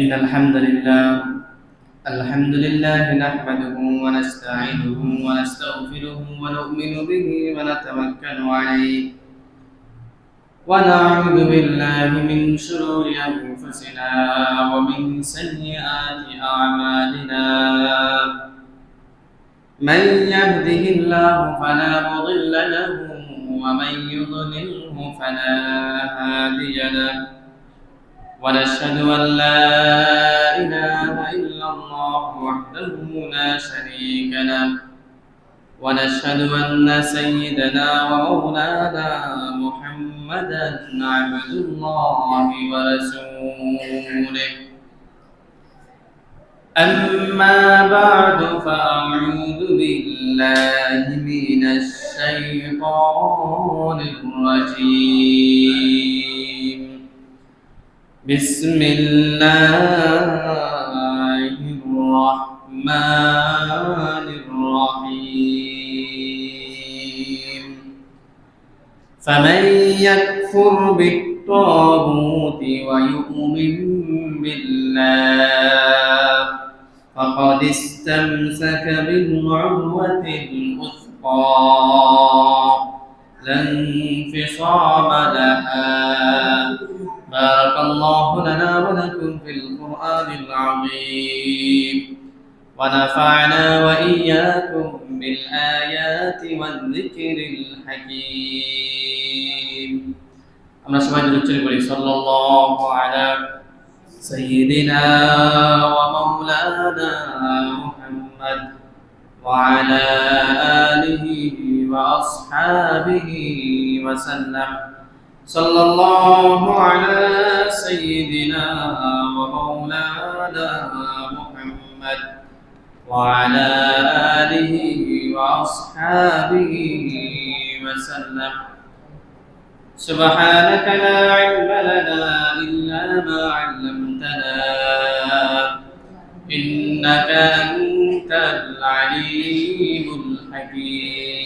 إن الحمد لله نحمده ونستعينه ونستغفره ونؤمن به ونتوكل عليه ونعوذ بالله من شرور أنفسنا ومن سيئات أعمالنا من يهده الله فلا مضل له ومن يضلله فلا هادي له ونشهد أن لا إله إلا الله وحده لا شريك له ونشهد أن سيدنا ومولانا محمدا عبد الله ورسوله أما بعد فأعوذ بالله من الشيطان الرجيم بسم الله الرحمن الرحيم فمن يكفر بالطاغوت ويؤمن بالله فقد استمسك بالعروة الوثقى لا انفصام لها بارك الله لنا ولكم في القرآن العظيم ونفعنا وإياكم بالآيات والذكر الحكيم আমরা সবাই উচ্চারণ করি সাল্লাল্লাহু আলা সাইয়্যিদিনা ওয়া মাওলানা মুহাম্মদ ওয়া আলা আলিহি ওয়া আসহাবিহি ওয়া সাল্লাম صلى الله على سيدنا ومولانا محمد وعلى آله وأصحابه وسلم سبحانك لا علم لنا إلا ما علمتنا إنك أنت العليم الحكيم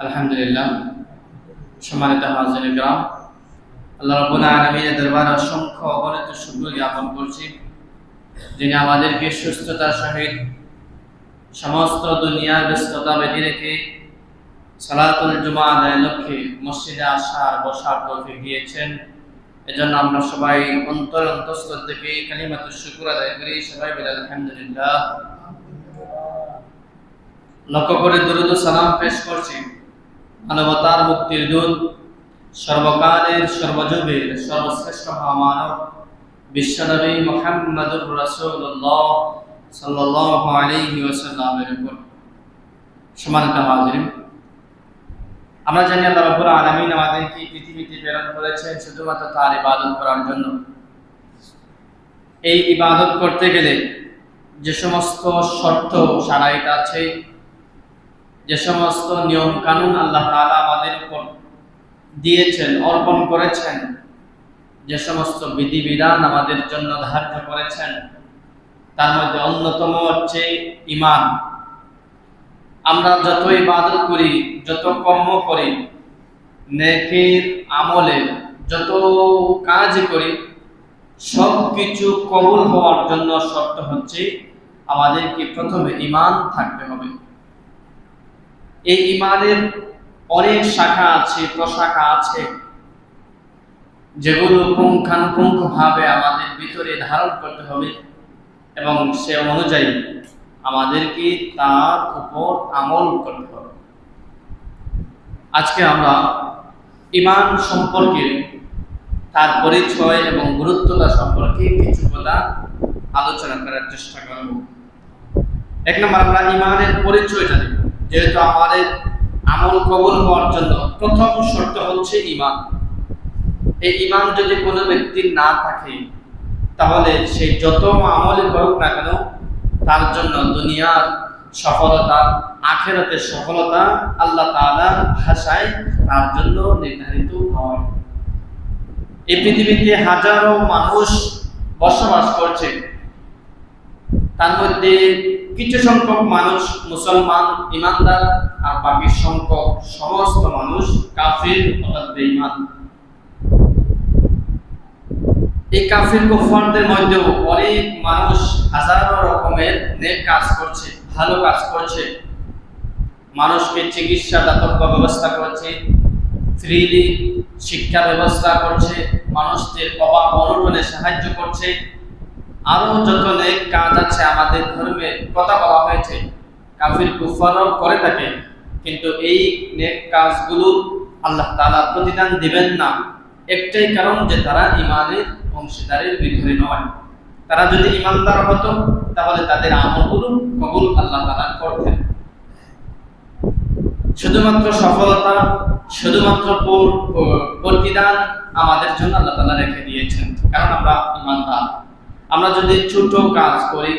আলহামদুলিল্লাহ। সম্মানিত হাজির کرام, আল্লাহ রাব্বুল আলামিনের দরবারে অসংখ্য অগণিত শুকরিয়া জ্ঞাপন করছি, যিনি আমাদেরকে সুস্থতার সহিত সমস্ত দুনিয়ার ব্যস্ততা বেঁধে রেখে সালাতুল জুমা আদায়ের লক্ষ্যে মসজিদে আসার বসার তৌফিক দিয়েছেন। এজন্য আমরা সবাই অন্তঃস্থল থেকে কালিমাতুশ শুকর আদায় করি। সবাই বলি আলহামদুলিল্লাহ। লক্ষ্য করে দুরূদ ও সালাম পেশ করছি মানবতার মুক্তির দূত, সর্বকালের সর্বযুগের সর্বশ্রেষ্ঠ মহামানব বিশ্বনবী মুহাম্মদুর রাসূলুল্লাহ সাল্লাল্লাহু আলাইহি ওয়াসাল্লামের উপর। সম্মানিত হাজিরিন, আমরা জানি আল্লাহ রাব্বুল আলামিন আমাদেরকে পৃথিবীতে প্রেরণ করেছেন শুধুমাত্র তার ইবাদত করার জন্য। এই ইবাদত করতে গেলে যে সমস্ত শর্ত শারাইত আছে, যে সমস্ত নিয়ম কানুন আল্লাহ তাআলা আমাদের উপর দিয়েছেন, অর্পণ করেছেন, যে সমস্ত বিধিবিধান আমাদের জন্য ধার্য করেছেন, তার মধ্যে অন্যতম হচ্ছে ঈমান। আমরা যত ইবাদত করি, যত কর্ম করি, নেকির আমলে যত কাজ করি, সব কিছু কবুল হওয়ার জন্য শর্ত হচ্ছে আমাদেরকে প্রথমে ঈমান থাকতে হবে। এই ঈমানের অনেক শাখা আছে, প্রশাখা আছে, যেগুলো পুঙ্খানুপুঙ্খভাবে আমাদের ভিতরে ধারণ করতে হবে এবং সে অনুযায়ী আমাদেরকে তার উপর আমল করতে হবে। আজকে আমরা ঈমান সম্পর্কে, তার পরিচয় এবং গুরুত্বতা সম্পর্কে কিছু কথা আলোচনা করার চেষ্টা করব। এক নম্বর, আমরা ঈমানের পরিচয় জানি। যেহেতু আমাদের আমল কবুল হওয়ার জন্য প্রথম শর্ত হচ্ছে ঈমান। এই ঈমান যদি কোনো ব্যক্তির না থাকে, তাহলে সে যত আমলই করুক না কেন, তার জন্য দুনিয়ার সফলতা, আখিরাতের সফলতা আল্লাহ তাআলার ভাষায় তার জন্য নির্ধারিত হয়। এই পৃথিবীতে হাজারো মানুষ বসবাস করছে, তার মধ্যে কিছু সংখ্যক মানুষ মুসলমান ইমানদার আর বাকি সংখ্যক সমস্ত মানুষ কাফির অর্থাৎ বেঈমান। এই কাফির কুফফারদের মধ্যেও অনেক মানুষ হাজারো রকমের নেক কাজ করছে, ভালো কাজ করছে, মানুষকে চিকিৎসা দাতব্য ব্যবস্থা করছে, ফ্রিলি শিক্ষা ব্যবস্থা করছে, মানুষদের অভাব অনটনে সাহায্য করছে, আরো যত নেক কাজ আছে আমাদের ধর্মে কথা বলা হয়েছে, কাফির কুফফারও করে থাকে। কিন্তু এই নেক কাজগুলো আল্লাহ তাআলা প্রতিদান দিবেন না, একটাই কারণ যে তারা ঈমানের অংশীদারের ভিতরে নয়। তারা যদি ঈমানদার হতো তাহলে তাদের আমলগুলো কবুল আল্লাহ তাআলা করতেন। শুধুমাত্র সফলতা, শুধুমাত্র প্রতিদান আমাদের জন্য আল্লাহ তাআলা রেখে দিয়েছেন, কারণ আমরা ঈমানদার। আমরা যদি ছোট কাজ করি,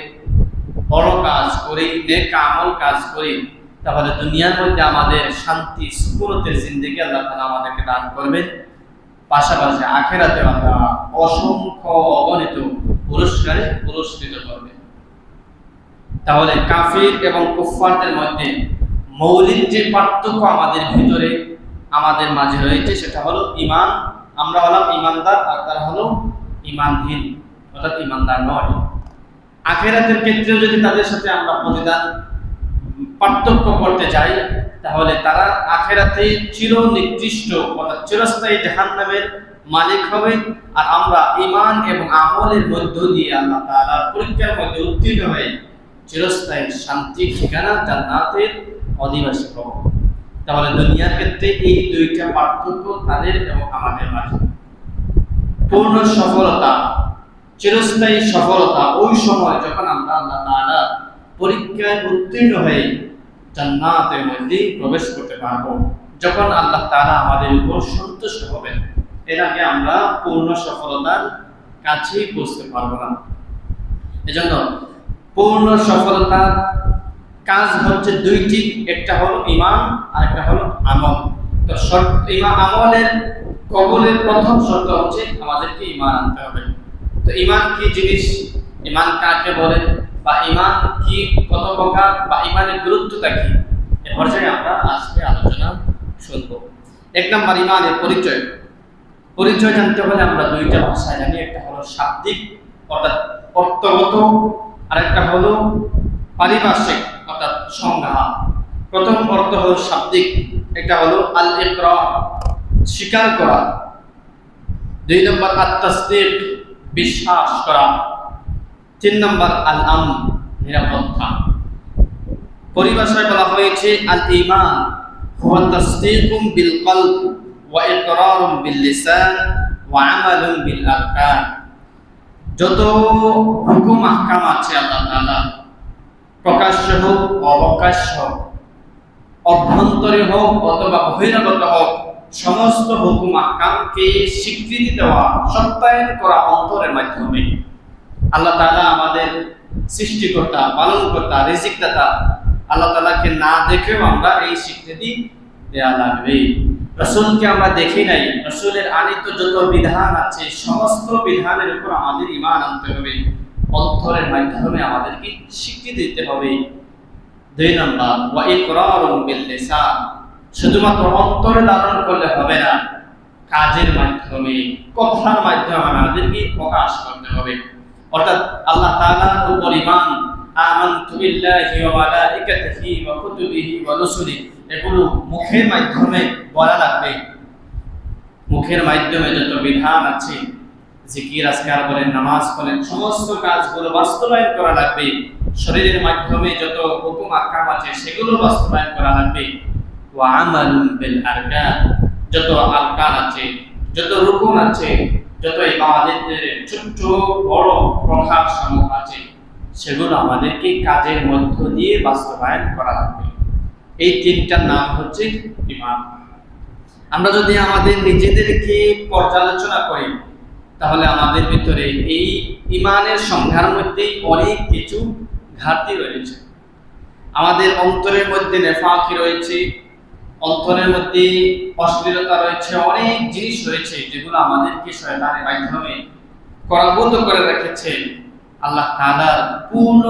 বড় কাজ করি, নেক আমল কাজ করি, তাহলে দুনিয়ার মধ্যে আমাদের শান্তি সুকুনতের জিন্দেগি আল্লাহ তাআলা আমাদেরকে দান করবেন। পাশাপাশি আখিরাতে আমরা অসংখ্য অগণিত পুরস্কারে পুরস্কৃত করবেন। তাহলে কাফির এবং কুফফারদের মধ্যে মৌলিক যে পার্থক্য আমাদের ভিতরে আমাদের মাঝে রয়েছে সেটা হলো ঈমান। আমরা হলাম ঈমানদার আর তারা হলো ঈমানহীন, অর্থাৎ ঈমানদার নয়। আখিরাতের ক্ষেত্রেও যদি তাদের সাথে আমরা প্রতিদান পার্থক্য করতে যাই, তাহলে তারা আখিরাতে চিরনির্দিষ্ট অর্থাৎ চিরস্থায়ী জাহান্নামের মালিক হবে, আর আমরা ঈমান এবং আমলের মধ্য দিয়ে আল্লাহ তাআলার পরীক্ষার মধ্যে উত্তীর্ণ হয়ে চিরস্থায়ী শান্তির ঠিকানা জান্নাতের অধিবাসী হব। তাহলে দুনিয়ার ক্ষেত্রে এই দুইটা পার্থক্য তাদের এবং আমাদের মাঝে। পূর্ণ সফলতা, চিরস্থায়ী সফলতা ওই সময় যখন আমরা আল্লাহ তাআলার পরীক্ষায় উত্তীর্ণ হয়ে জান্নাতের মধ্যে প্রবেশ করতে পারবো, যখন আল্লাহ তাআলা আমাদের উপর সন্তুষ্ট হবেন। এর আগে আমরা পূর্ণ সফলতার কাছেই পৌঁছতে পারবো না। এজন্য পূর্ণ সফলতার কাজ হচ্ছে দুইটি, একটা হলো ঈমান আর একটা হলো আমল। তো ঈমান আমলের কবুলের প্রথম শর্ত হচ্ছে আমাদেরকে ঈমান আনতে হবে। তো ঈমান কি জিনিস, ঈমান কাকে বলে, বা ঈমান কি, কত প্রকার, বা ঈমানের গুরুত্বটা কি, এ পর্যায়ে আমরা আজকে আলোচনা শুনব। এক নম্বর ঈমানের পরিচয়। পরিচয় জানতে হলে আমরা দুইটা ভাষা জানি, একটা হলো শাব্দিক অর্থাৎ অর্থগত, আর একটা হলো পারিভাষিক অর্থাৎ সংজ্ঞা। প্রথম অর্থ হলো শাব্দিক, এটা হলো আল ইকরার স্বীকার করা। দুই নম্বর আত তাসদীক বিশ্বাস করা। তিন নম্বর আল আমন নিরাপত্তা। পরিভাষায় বলা হয়েছে আল ঈমান হুয়া তাসদীকুম বিল কলব ওয়া ইকরারুম বিল লিসান ওয়া আমালুম বিল আরকান। যত হুকুম আহকাম আছে আল্লাহ তাআলা, প্রকাশ্য হোক অপ্রকাশ্য হোক, অভ্যন্তরে হোক অথবা বহিরাগত হোক, সমস্ত হুকুম আহকামকে স্বীকৃতি দেওয়া, সত্যায়ন করা অন্তরের মাধ্যমে। আল্লাহ তাআলা আমাদের সৃষ্টিকর্তা, পালনকর্তা, রিজিকদাতা। আল্লাহ তাআলাকে না দেখেও আমরা এই স্বীকৃতি দেয়া লাগবে। রাসূলকে আমরা দেখি নাই, রাসূলের আনিত যত বিধান আছে সমস্ত বিধানের উপর আমাদের ঈমান আনতে হবে, অন্তরের মাধ্যমে আমাদেরকে স্বীকৃতি দিতে হবে। দুই নম্বর ওয়া ইকরারুম বিল লিসান, শুধুমাত্র অন্তরে ধারণ করলে হবে না, কাজের মাধ্যমে, কথার মাধ্যমে আমাদেরকে প্রকাশ করতে হবে। অর্থাৎ আল্লাহ তাআলার উপর ঈমান, আমানতু বিল্লাহি ওয়া মালাইকাতিহি ওয়া কুতুবিহি ওয়া রুসুলিহি, এগুলো মুখের মাধ্যমে বলা লাগবে। মুখের মাধ্যমে যত বিধান আছে, জিকির আজকার বলেন, নামাজ বলেন, সমস্ত কাজগুলো বাস্তবায়ন করা লাগবে। শরীরের মাধ্যমে যত হুকুম আহকাম আছে সেগুলো বাস্তবায়ন করা লাগবে। ওয়া আমালুম বিল আরকান, যত আরকান আছে, যত রুকুন আছে, যত ইবাদতের ছোট বড় প্রকার সমূহ আছে, সেগুলো আমাদেরকে কাজের মধ্য দিয়ে বাস্তবায়ন করা লাগবে। এই তিনটার নাম হচ্ছে ঈমান। আমরা যদি আমাদের নিজেদেরকে পর্যালোচনা করি, তাহলে আমাদের ভিতরে এই ঈমানের সংজ্ঞার মধ্যেই অনেক কিছু ঘাটতি রয়েছে। আমাদের অন্তরের মধ্যে নেফাকি রয়েছে, অন্তরের মধ্যে অশ্লীলতা রয়েছে, অনেক জিনিস রয়েছে যেগুলো আমাদেরকে শয়তানের মাধ্যমে পরাভূত করে রেখেছে। আল্লাহ তাআলার পূর্ণ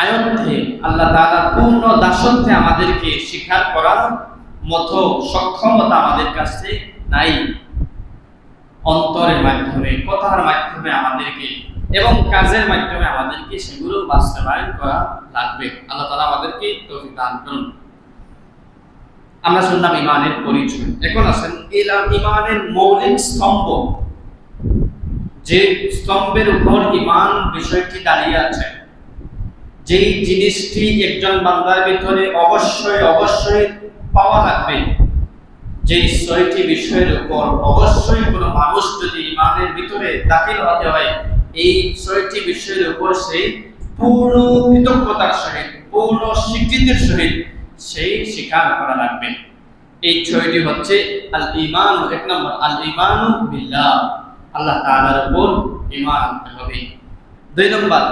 আয়ত্তে, আল্লাহ তাআলার পূর্ণ দাসত্বে আমাদেরকে স্বীকার করার মতো সক্ষমতা আমাদের কাছে নাই। অন্তরের মাধ্যমে, কথার মাধ্যমে আমাদেরকে এবং কাজের মাধ্যমে আমাদেরকে সেগুলো বাস্তবায়ন করা লাগবে। আল্লাহ তাআলা আমাদেরকে তৌফিক দান করুন। আমরা শুনলাম ঈমানের পরিচয়। এখন আসেন ঈমানের মৌলিক স্তম্ভ, যে স্তম্ভের উপর ঈমান বিষয়টি দাঁড়িয়ে আছে, যেই জিনিসটি একজন বান্দার ভিতরে অবশ্যই পাওয়া লাগবে, যে ছয়টি বিষয়ের উপর অবশ্যই কোনো মানুষ যদি ঈমানের ভিতরে দাখিল হতে হয়, এই ছয়টি বিষয়ের উপর সেই পূর্ণ কৃতজ্ঞতার সহিত, পূর্ণ স্বীকৃতির সহিত সেই স্বীকার করা লাগবে। এই ছয়টি হচ্ছে আল ঈমান। এক নম্বর আল ঈমানু বিল্লাহ, আল্লাহ তাআলার উপর ঈমান আনতে হবে। দুই নম্বর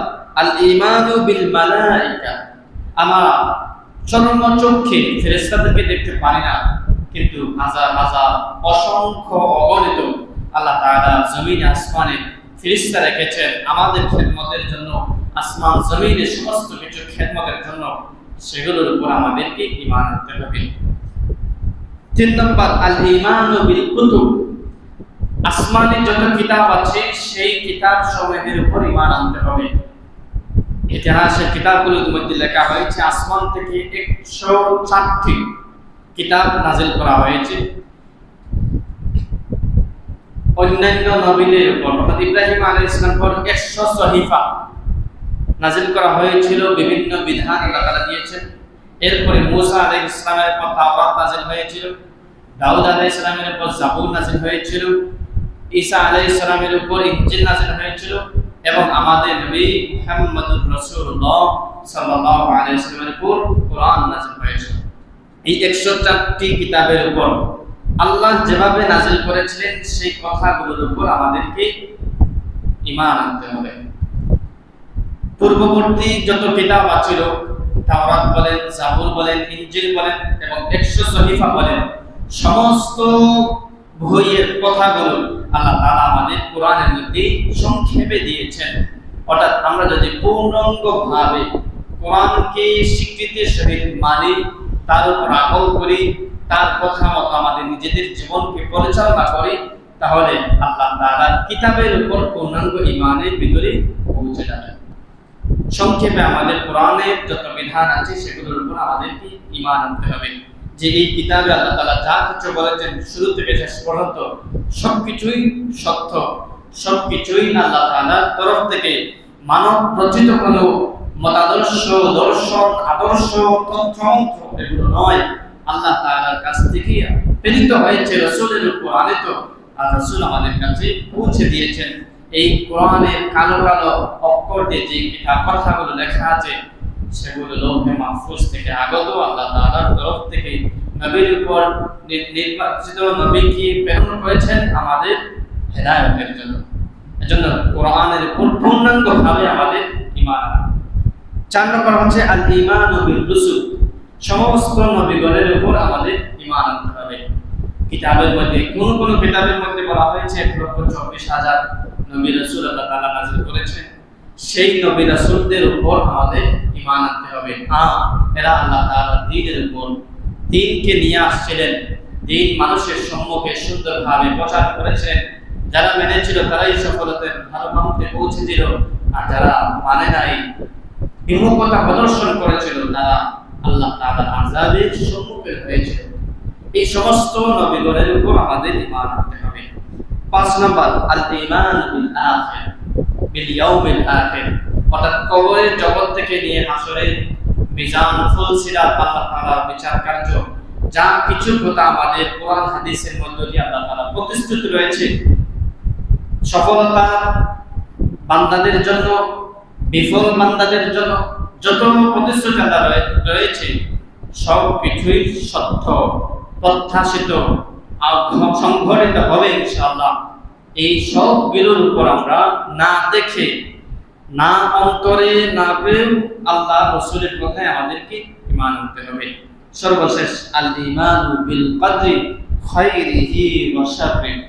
আল ঈমানু বিল মালায়েকা, আমরা চর্মচক্ষে ফেরেশতাদেরকে দেখতে পারি না, কিন্তু হাজার হাজার অসংখ্য অগণিত আল্লাহ তাআলা জমিন আসমানে ফেরেশতা রেখেছেন আমাদের খেদমতের জন্য, আসমান জমিনের সমস্ত কিছু খেদমতের জন্য, সেগুলোর উপর আমাদেরকে ঈমান আনতে হবে। তিন নম্বর আল ঈমানু বিল কুতুব, আসমানে যত কিতাব আছে সেই কিতাব সমূহের উপর ঈমান আনতে হবে। ইতিহাসের কিতাবগুলোর মধ্যে লেখা হয়েছে আসমান থেকে 104টি কিতাব নাযিল করা হয়েছে অন্যান্য নবীদের উপর। অর্থাৎ ইব্রাহিম আলাইহিস সালাম পর 100 সহিফা নাযিল করা হয়েছিল, বিভিন্ন বিধান আল্লাহ তাআলা দিয়েছেন। এরপরে মূসা আলাইহিস সালামের উপর তাওরাত নাযিল হয়েছিল, দাউদ আলাইহিস সালামের উপর জাবুর নাযিল হয়েছিল, ঈসা আলাইহিস সালামের উপর ইনজিল নাযিল হয়েছিল, এবং আমাদের নবী মুহাম্মদুর রাসূলুল্লাহ সাল্লাল্লাহু আলাইহি ওয়াসাল্লামের উপর কোরআন নাযিল হয়েছিল। এই 104টি কিতাবের উপর আল্লাহ যেভাবে নাযিল করেছিলেন সেই কথাগুলোর উপর আমাদেরকে ঈমান আনতে হবে। পূর্ববর্তী যত কিতাব আছিল, তাওরাত বলেন, জাবুর বলেন, ইনজিল বলেন এবং 100 সহিফা বলেন, সমস্ত বইয়ের কথাগুলো আল্লাহ তাআলা আমাদের কোরআনের মধ্যে সংক্ষেপে দিয়েছেন। অর্থাৎ আমরা যদি পূর্ণাঙ্গভাবে কোরআনকে স্বীকৃতির সহিত মানি, তার উপর আমল করি, তার কথা মতো আমাদের নিজেদের জীবনকে পরিচালনা করি, তাহলে আল্লাহ তাআলার কিতাবের উপর পূর্ণাঙ্গ ঈমানের ভিতরে পৌঁছে যাবে। সংক্ষেপে আমাদের কোরআনের যত বিধান আছে সেগুলোর উপর আমাদেরকে ঈমান আনতে হবে, যে এই কিতাবে আল্লাহ তাআলা যা কিছু বলেছেন শুরু থেকে শেষ পর্যন্ত সবকিছুই সত্য, সবকিছুই আল্লাহ তাআলার তরফ থেকে মানব রচিত কোনো মতাদর্শ, দর্শন, আদর্শ, তন্ত্র এগুলো নয়, আল্লাহ তাআলার কাছ থেকে প্রেরিত হয়েছে, রাসূলের উপর আনিত, আর রাসূল আমাদের কাছে পৌঁছে দিয়েছেন। এই কোরআনের কালো কালো অক্ষর দিয়ে যে কিতাব কথাগুলো লেখা আছে সেগুলো লৌহে মাহফুজ থেকে আগত, আল্লাহ তাআলার তরফ থেকে নবীর উপর নির্বাচিত নবীকে প্রেরণ করেছেন আমাদের হেদায়েতের জন্য। এজন্য কোরআনের উপর পূর্ণাঙ্গভাবে আমাদের ঈমান। 4 নম্বর হচ্ছে আল ঈমানু বির রুসুল, সমস্ত নবীগণের উপর আমাদের ঈমান আনতে হবে। কিতাবের মধ্যে কোন কিতাবের মধ্যে বলা হয়েছে 1,24,000 নবী রাসূল আল্লাহ তাআলা নাযিল করেছেন, সেই নবী রাসূলদের উপর আমাদের ঈমান আনতে হবে। এরা আল্লাহ তাআলার দ্বীনের উপর দ্বীনকে নিয়ে আসছিলেন, দ্বীন মানুষের সম্মুখে সুন্দরভাবে প্রচার করেছেন। যারা মেনেছিল তারাই সফলতার ভালো প্রান্তে পৌঁছে দিল, আর যারা মানে নাই, বিমুখতা প্রদর্শন করেছিল, তারা আল্লাহ তাআলার আযাবের সম্মুখীন হয়েছিল। এই সমস্ত নবীগণের উপর আমাদের ঈমান আনতে হবে। 5 নম্বর আল ঈমান বিল আখির, বিল ইয়াউমিল আখির, অর্থাৎ কবরের জগৎ থেকে নিয়ে হাসরের মিজান, ফুলসিরাত, আল্লাহ তাআলার বিচার কার্য, যা কিছু কথা আমাদের কোরআন হাদিসের মধ্য দিয়ে আল্লাহ তাআলা প্রতিশ্রুতি রয়েছে, সফলতা বান্দাদের জন্য, বিফল বান্দাদের জন্য যত প্রতিশ্রুতি আল্লাহ রয়েছে সব কিছুই সত্য, প্রত্যাশিত, সংঘটিত হবে ইনশাআল্লাহ। এই সবগুলোর উপর আমরা না দেখে, না অন্তরে না পেয়ে আল্লাহ রাসূলের কথায় আমাদেরকে ঈমান আনতে হবে। সর্বশেষ আল ঈমানু বিল কদরি খায়রিহি ওয়া শাররিহি,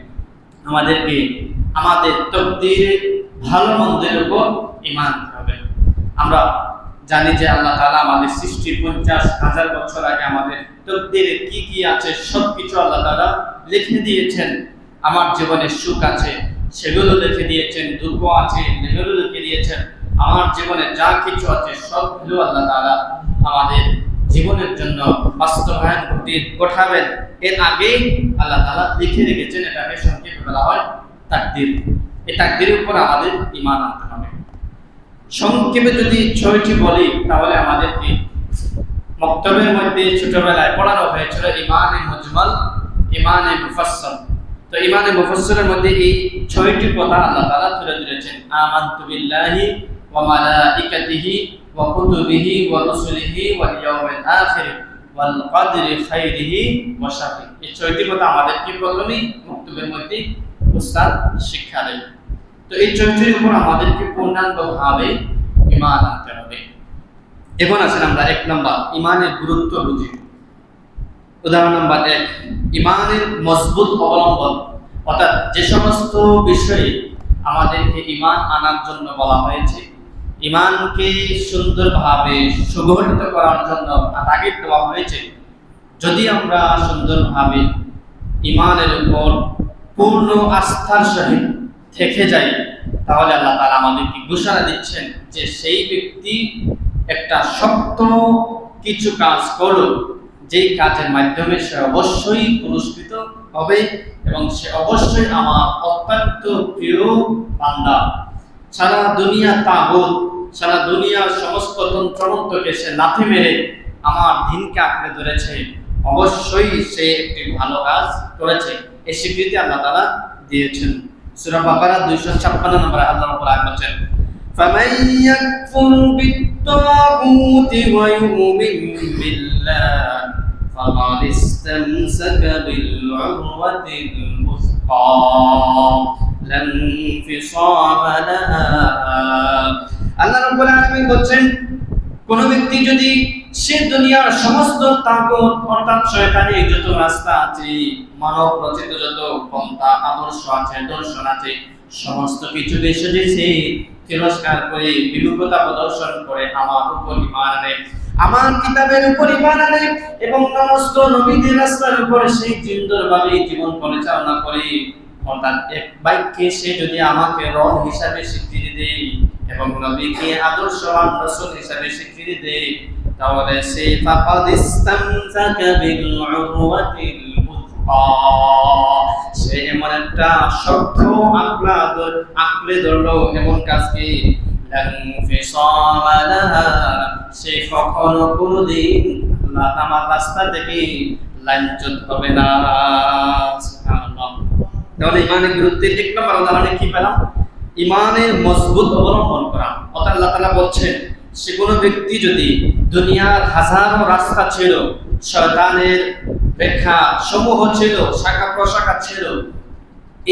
আমাদেরকে আমাদের তকদীরের ভালো মন্দের উপর ঈমান আনতে হবে। আমরা জানি যে আল্লাহ তাআলা আমাদের সৃষ্টির 50,000 বছর আগে আমাদের তকদীরে কি কি আছে সবকিছু আল্লাহ তাআলা লিখে দিয়েছেন। আমার জীবনে সুখ আছে সেগুলো লিখে দিয়েছেন, দুঃখ আছে সেগুলো লিখে দিয়েছেন, আমার জীবনে যা কিছু আছে সবগুলো আল্লাহ তাআলা আমাদের জীবনের জন্য বাস্তবায়ন ঘটাবেন এর আগেই আল্লাহ তাআলা লিখে রেখেছেন। এটাকে সংক্ষেপে বলা হয় তাকদীর। এই তাকদীরের উপর আমাদের ঈমান আনতে হবে। সংক্ষেপে যদি 6টি বলি তাহলে আমাদেরকে মক্তবের মধ্যে ছোটবেলায় পড়ানো হয়েছিল ঈমানে মুজমাল, ঈমানে মুফাসসাল। তো ঈমানে মুফাসসালের মধ্যে এই 6টি কথা আল্লাহ তাআলা তুলে ধরেছেন। আমানতু বিল্লাহি ওয়া মালাইকাতিহি ওয়া কুতুবিহি ওয়া রাসূলিহি ওয়াল ইয়াউমিল আখির ওয়াল কদরি খাইরিহি ওয়া শাররিহি। এই 6টি কথা আমাদেরকে প্রথমেই মক্তবের মধ্যে উস্তাদ শিক্ষা দেয়। তো এই 6টির উপর আমাদেরকে পূর্ণাঙ্গভাবে ঈমান আনতে হবে। এখন আসেন আমরা 1 নাম্বার ঈমানের গুরুত্ব বুঝি। উদাহরণ নাম্বার 1, ঈমানের মজবুত অবলম্বন, অর্থাৎ যে সমস্ত বিষয়ে আমাদেরকে ঈমান আনার জন্য বলা হয়েছে, ঈমানকে সুন্দরভাবে সুগঠিত করার জন্য তাগিদ দেওয়া হয়েছে, যদি আমরা সুন্দরভাবে ঈমানের উপর পূর্ণ আস্থার সহিত থেকে যাই তাহলে আল্লাহ তাআলা আমাদেরকে ঘোষণা দিচ্ছেন যে সেই ব্যক্তি একটা শক্ত কিছু কাজ করলো, যেই কাজের মাধ্যমে সে অবশ্যই পুরস্কৃত হবে এবং সে অবশ্যই আমার অত্যন্ত প্রিয় বান্দা। সারা দুনিয়া তাগুত, সারা দুনিয়ার সমস্ত তন্ত্রমন্ত্রকে সে লাথি মেরে আমার দ্বীনকে আঁকড়ে ধরেছে, অবশ্যই সে একটি ভালো কাজ করেছে। এই স্বীকৃতি আল্লাহ তাআলা দিয়েছেন। সূরা বাকারা 256 নম্বরে আল্লাহ রাব্বুল আলামিন বলেন, فمن يكفر بالطاغوت ويؤمن بالله فقد استمسك بالعروة الوثقى لا انفصام لها। আল্লাহ রাব্বুল আলামিন বলেন, কোন ব্যক্তি যদি সে দুনিয়ার সমস্ত তাগুত অর্থাৎ শয়তানি যত রাস্তা আছে, মানব রচিত যত পন্থা আদর্শ আছে, দর্শন আছে, সমস্ত কিছু দেশে সে তিরস্কার করে বিরূপতা প্রদর্শন করে আমার উপর ঈমান আনে, আমার কিতাবের উপর ঈমান আনে এবং সমস্ত নবীদের রাস্তার উপর সে সুন্দরভাবে জীবন পরিচালনা করে, অর্থাৎ এক বাক্যে সে যদি আমাকে রব হিসাবে স্বীকৃতি দেয় এবং নবীকে আদর্শবান রাসূল হিসাবে স্বীকৃতি দেয়, তাহলে সে ফাকাদ ইসতামসাকা বিল উরওয়াতিল উসকা, সে এমন একটা শক্ত আঁকড়ে ধরলো এমন কাজকে, সে কখনো কোনোদিন আল্লাহ আমার রাস্তা থেকে লাঞ্ছিত হবে না। সুবহানাল্লাহ। তাহলে ঈমানের গুরুত্বের 1 নম্বর উদাহরণে কি পেলাম? ঈমানের মজবুত অবলম্বন করা। অর্থাৎ আল্লাহ তাআলা বলছেন, সে কোনো ব্যক্তি যদি দুনিয়ার হাজারো রাস্তা ছিল, শয়তানের ব্যাখ্যা সমূহ ছিল, শাখা প্রশাখা ছিল,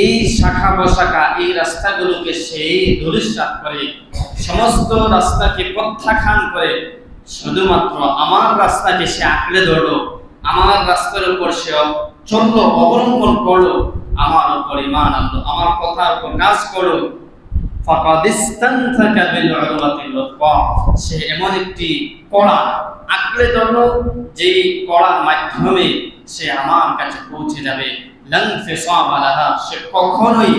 এই শাখা প্রশাখা এই রাস্তাগুলোকে সে ধূলিসাৎ করে, সমস্ত রাস্তাকে প্রত্যাখ্যান করে শুধুমাত্র আমার রাস্তাকে সে আঁকড়ে ধরলো, আমার রাস্তার উপর সে চললো, অবলম্বন করলো, আমার উপর ঈমান আনলো, আমার কথার উপর কাজ করলো, ফাকাদ ইসতামসাকা বিল উরওয়াতিল উসকা, সে এমন একটি কড়া আঁকড়ে ধরলো যেই কড়ার মাধ্যমে সে আমার কাছে পৌঁছে যাবে, লান ফিসামা লাহা, সে কখনোই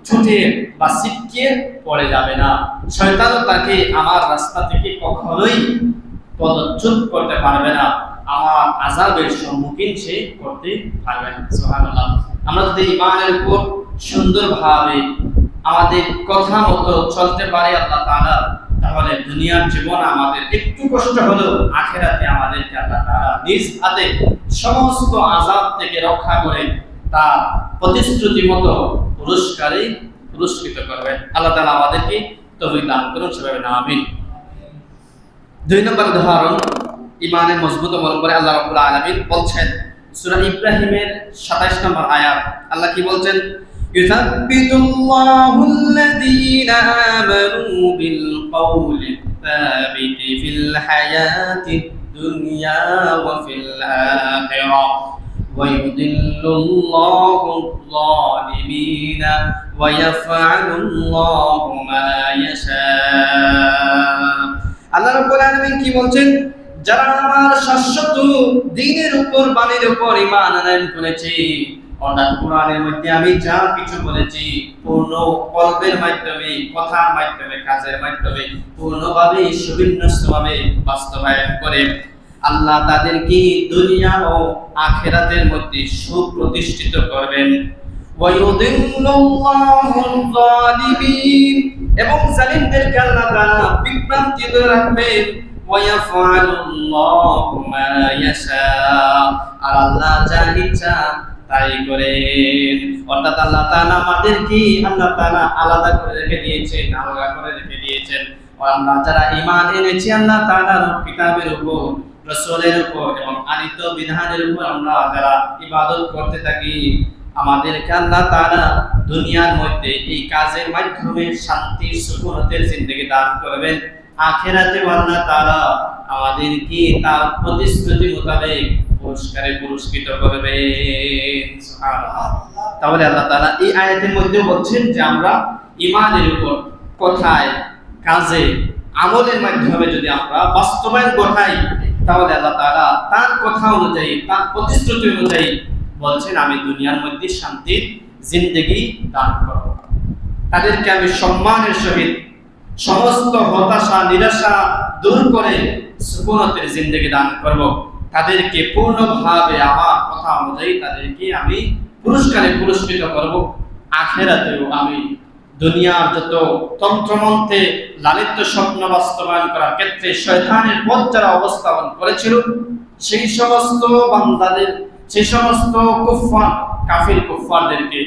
ছুটে বা ছিটকে পড়ে যাবে না, শয়তানও তাকে আমার রাস্তা থেকে কখনোই পদচ্যুত করতে পারবে না, আমার আযাবের সম্মুখীন সে করতে পারবে না। সুবহানাল্লাহ। আমরা যদি ঈমানের উপর সুন্দরভাবে আমাদের কথা মতো চলতে পারি আল্লাহ তাআলা, তাহলে দুনিয়ার জীবন আমাদের একটু কষ্ট হলেও আখিরাতে আমাদেরকে আল্লাহ তাআলা নিজ হাতে সমস্ত আযাব থেকে রক্ষা করে তার প্রতিশ্রুতি মতো পুরস্কারে পুরস্কৃত করবেন। আল্লাহ তাআলা আমাদেরকে তৌফিক দান করুন, সবাই বলেন আমিন। 2 নম্বর উদাহরণ ঈমানের মজবুত অবলম্বনে আল্লাহ রাব্বুল আলামিন বলছেন সূরা ইব্রাহিমের 27 নম্বর আয়াত, আল্লাহ কি বলছেন? ইউসাব্বিতুল্লাহুল্লাযীনা আমানু বিল কওলি সাবিতি ফিল হায়াতিদ দুনিয়া ওয়া ফিল আখিরাহ ওয়া ইউদিল্লুল্লাহু আয-যালিমিনা ওয়া ইয়াফআলুল্লাহু মা ইয়াশা। আল্লাহ রাব্বুল আলামিন কি বলছেন? যারা আমার শাশ্বত দ্বীনের উপর, বাণীর উপর ঈমান আনয়ন করেছে, অর্থাৎ কোরআনের মধ্যে আমি যা কিছু বলেছি পূর্ণ কল্পের মাধ্যমে, কথার মাধ্যমে, কাজের মাধ্যমে পূর্ণভাবে সুবিন্যস্তভাবে বাস্তবায়ন করে আল্লাহ তাদেরকে দুনিয়া ও আখিরাতের মধ্যে সুপ্রতিষ্ঠিত করবেন। এবং জালিমদেরকে আল্লাহ তাআলা বিভ্রান্তিতে রাখবেন। আর আল্লাহ যা ইচ্ছা তাই করেন। অর্থাৎ আল্লাহ তাআলা আমাদেরকে আলাদা করে রেখে দিয়েছেন, আলাদা করে রেখে দিয়েছেন। আমরা যারা ঈমান এনেছি আল্লাহ তাআলার কিতাবের উপর, রাসূলের উপর এবং আনিত বিধানের উপর আমরা যারা ইবাদত করতে থাকি, আমাদেরকে আল্লাহ তাআলা দুনিয়ার মধ্যে এই কাজের মাধ্যমে শান্তি সুকুনতের জিন্দেগি দান করবেন। আখিরাতে আল্লাহ তাআলা আমাদেরকে তার প্রতিশ্রুতি মোতাবেক পুরস্কারে পুরস্কৃত করবেন। সুবহানাল্লাহ। তাহলে আল্লাহ তাআলা এই আয়াতের মধ্যে বলছেন যে আমরা ঈমানের উপর কথায়, কাজে, আমলের মাধ্যমে যদি আমরা বাস্তবায়ন ঘটাই, তাহলে আল্লাহ তাআলা তার কথা অনুযায়ী, তার প্রতিশ্রুতি অনুযায়ী বলছেন আমি দুনিয়ার মধ্যে শান্তির জিন্দেগি দান করব। তাদেরকে আমি সম্মানের সহিত সমস্ত হতাশা নিরাশা দূর করে সুকুনতের জিন্দেগি দান করব। তাদেরকে পূর্ণভাবে আমার কথা অনুযায়ী তাদেরকে আমি পুরস্কারে পুরস্কৃত করব। আখিরাতেও আমি দুনিয়ার যত তন্ত্রমন্ত্রে লালিত স্বপ্ন বাস্তবায়ন করার ক্ষেত্রে শয়তানের পথ যারা অবস্থাপন করেছিল, সেই সমস্ত বান্দাদের, সেই সমস্ত কুফফার, কাফির কুফফারদেরকে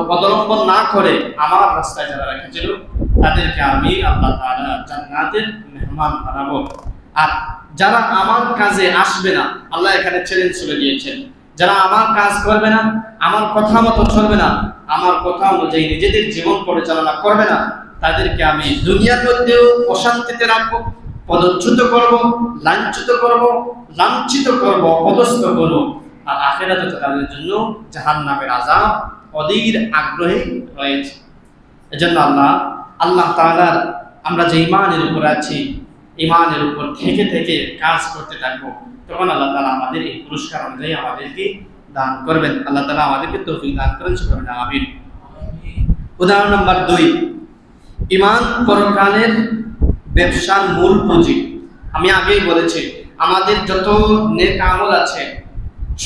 পদলম্বন না করে আমার রাস্তায় যারা রেখেছিল, তাদেরকে আমি আল্লাহ তাআলা জান্নাতের মেহমান বানাবো। আর যারা আমার কাজে আসবে না, আল্লাহ এখানে চ্যালেঞ্জ ছুড়ে দিয়েছেন, যারা আমার কাজ করবে না, আমার কথা মতো চলবে না, আমার কথা অনুযায়ী নিজেদের জীবন পরিচালনা করবে না, তাদেরকে আমি দুনিয়ার মধ্যেও অশান্তিতে রাখবো, পদচ্যুত করব, লাঞ্ছিত করব, লাঞ্ছিত করব, অপদস্থ করব। আর আখিরাতে তাদের জন্য জাহান্নামের আযাব অধীর আগ্রহে রয়েছে। এজন্য আল্লাহ তাআলার আমরা যে ঈমানের উপর আছি, ঈমানের উপর থেকে থেকে কাজ করতে থাকবো, তখন আল্লাহ তাআলা আমাদের এই পুরস্কার অনুযায়ী আমাদেরকে দান করবেন। আল্লাহ তাআলা আমাদেরকে তৌফিক দান করেন, সকলে আমিন। উদাহরণ নাম্বার 2, ঈমান পরকালের ব্যবসার মূল পুঁজি। আমি আগেই বলেছি আমাদের যত নেক আমল আছে,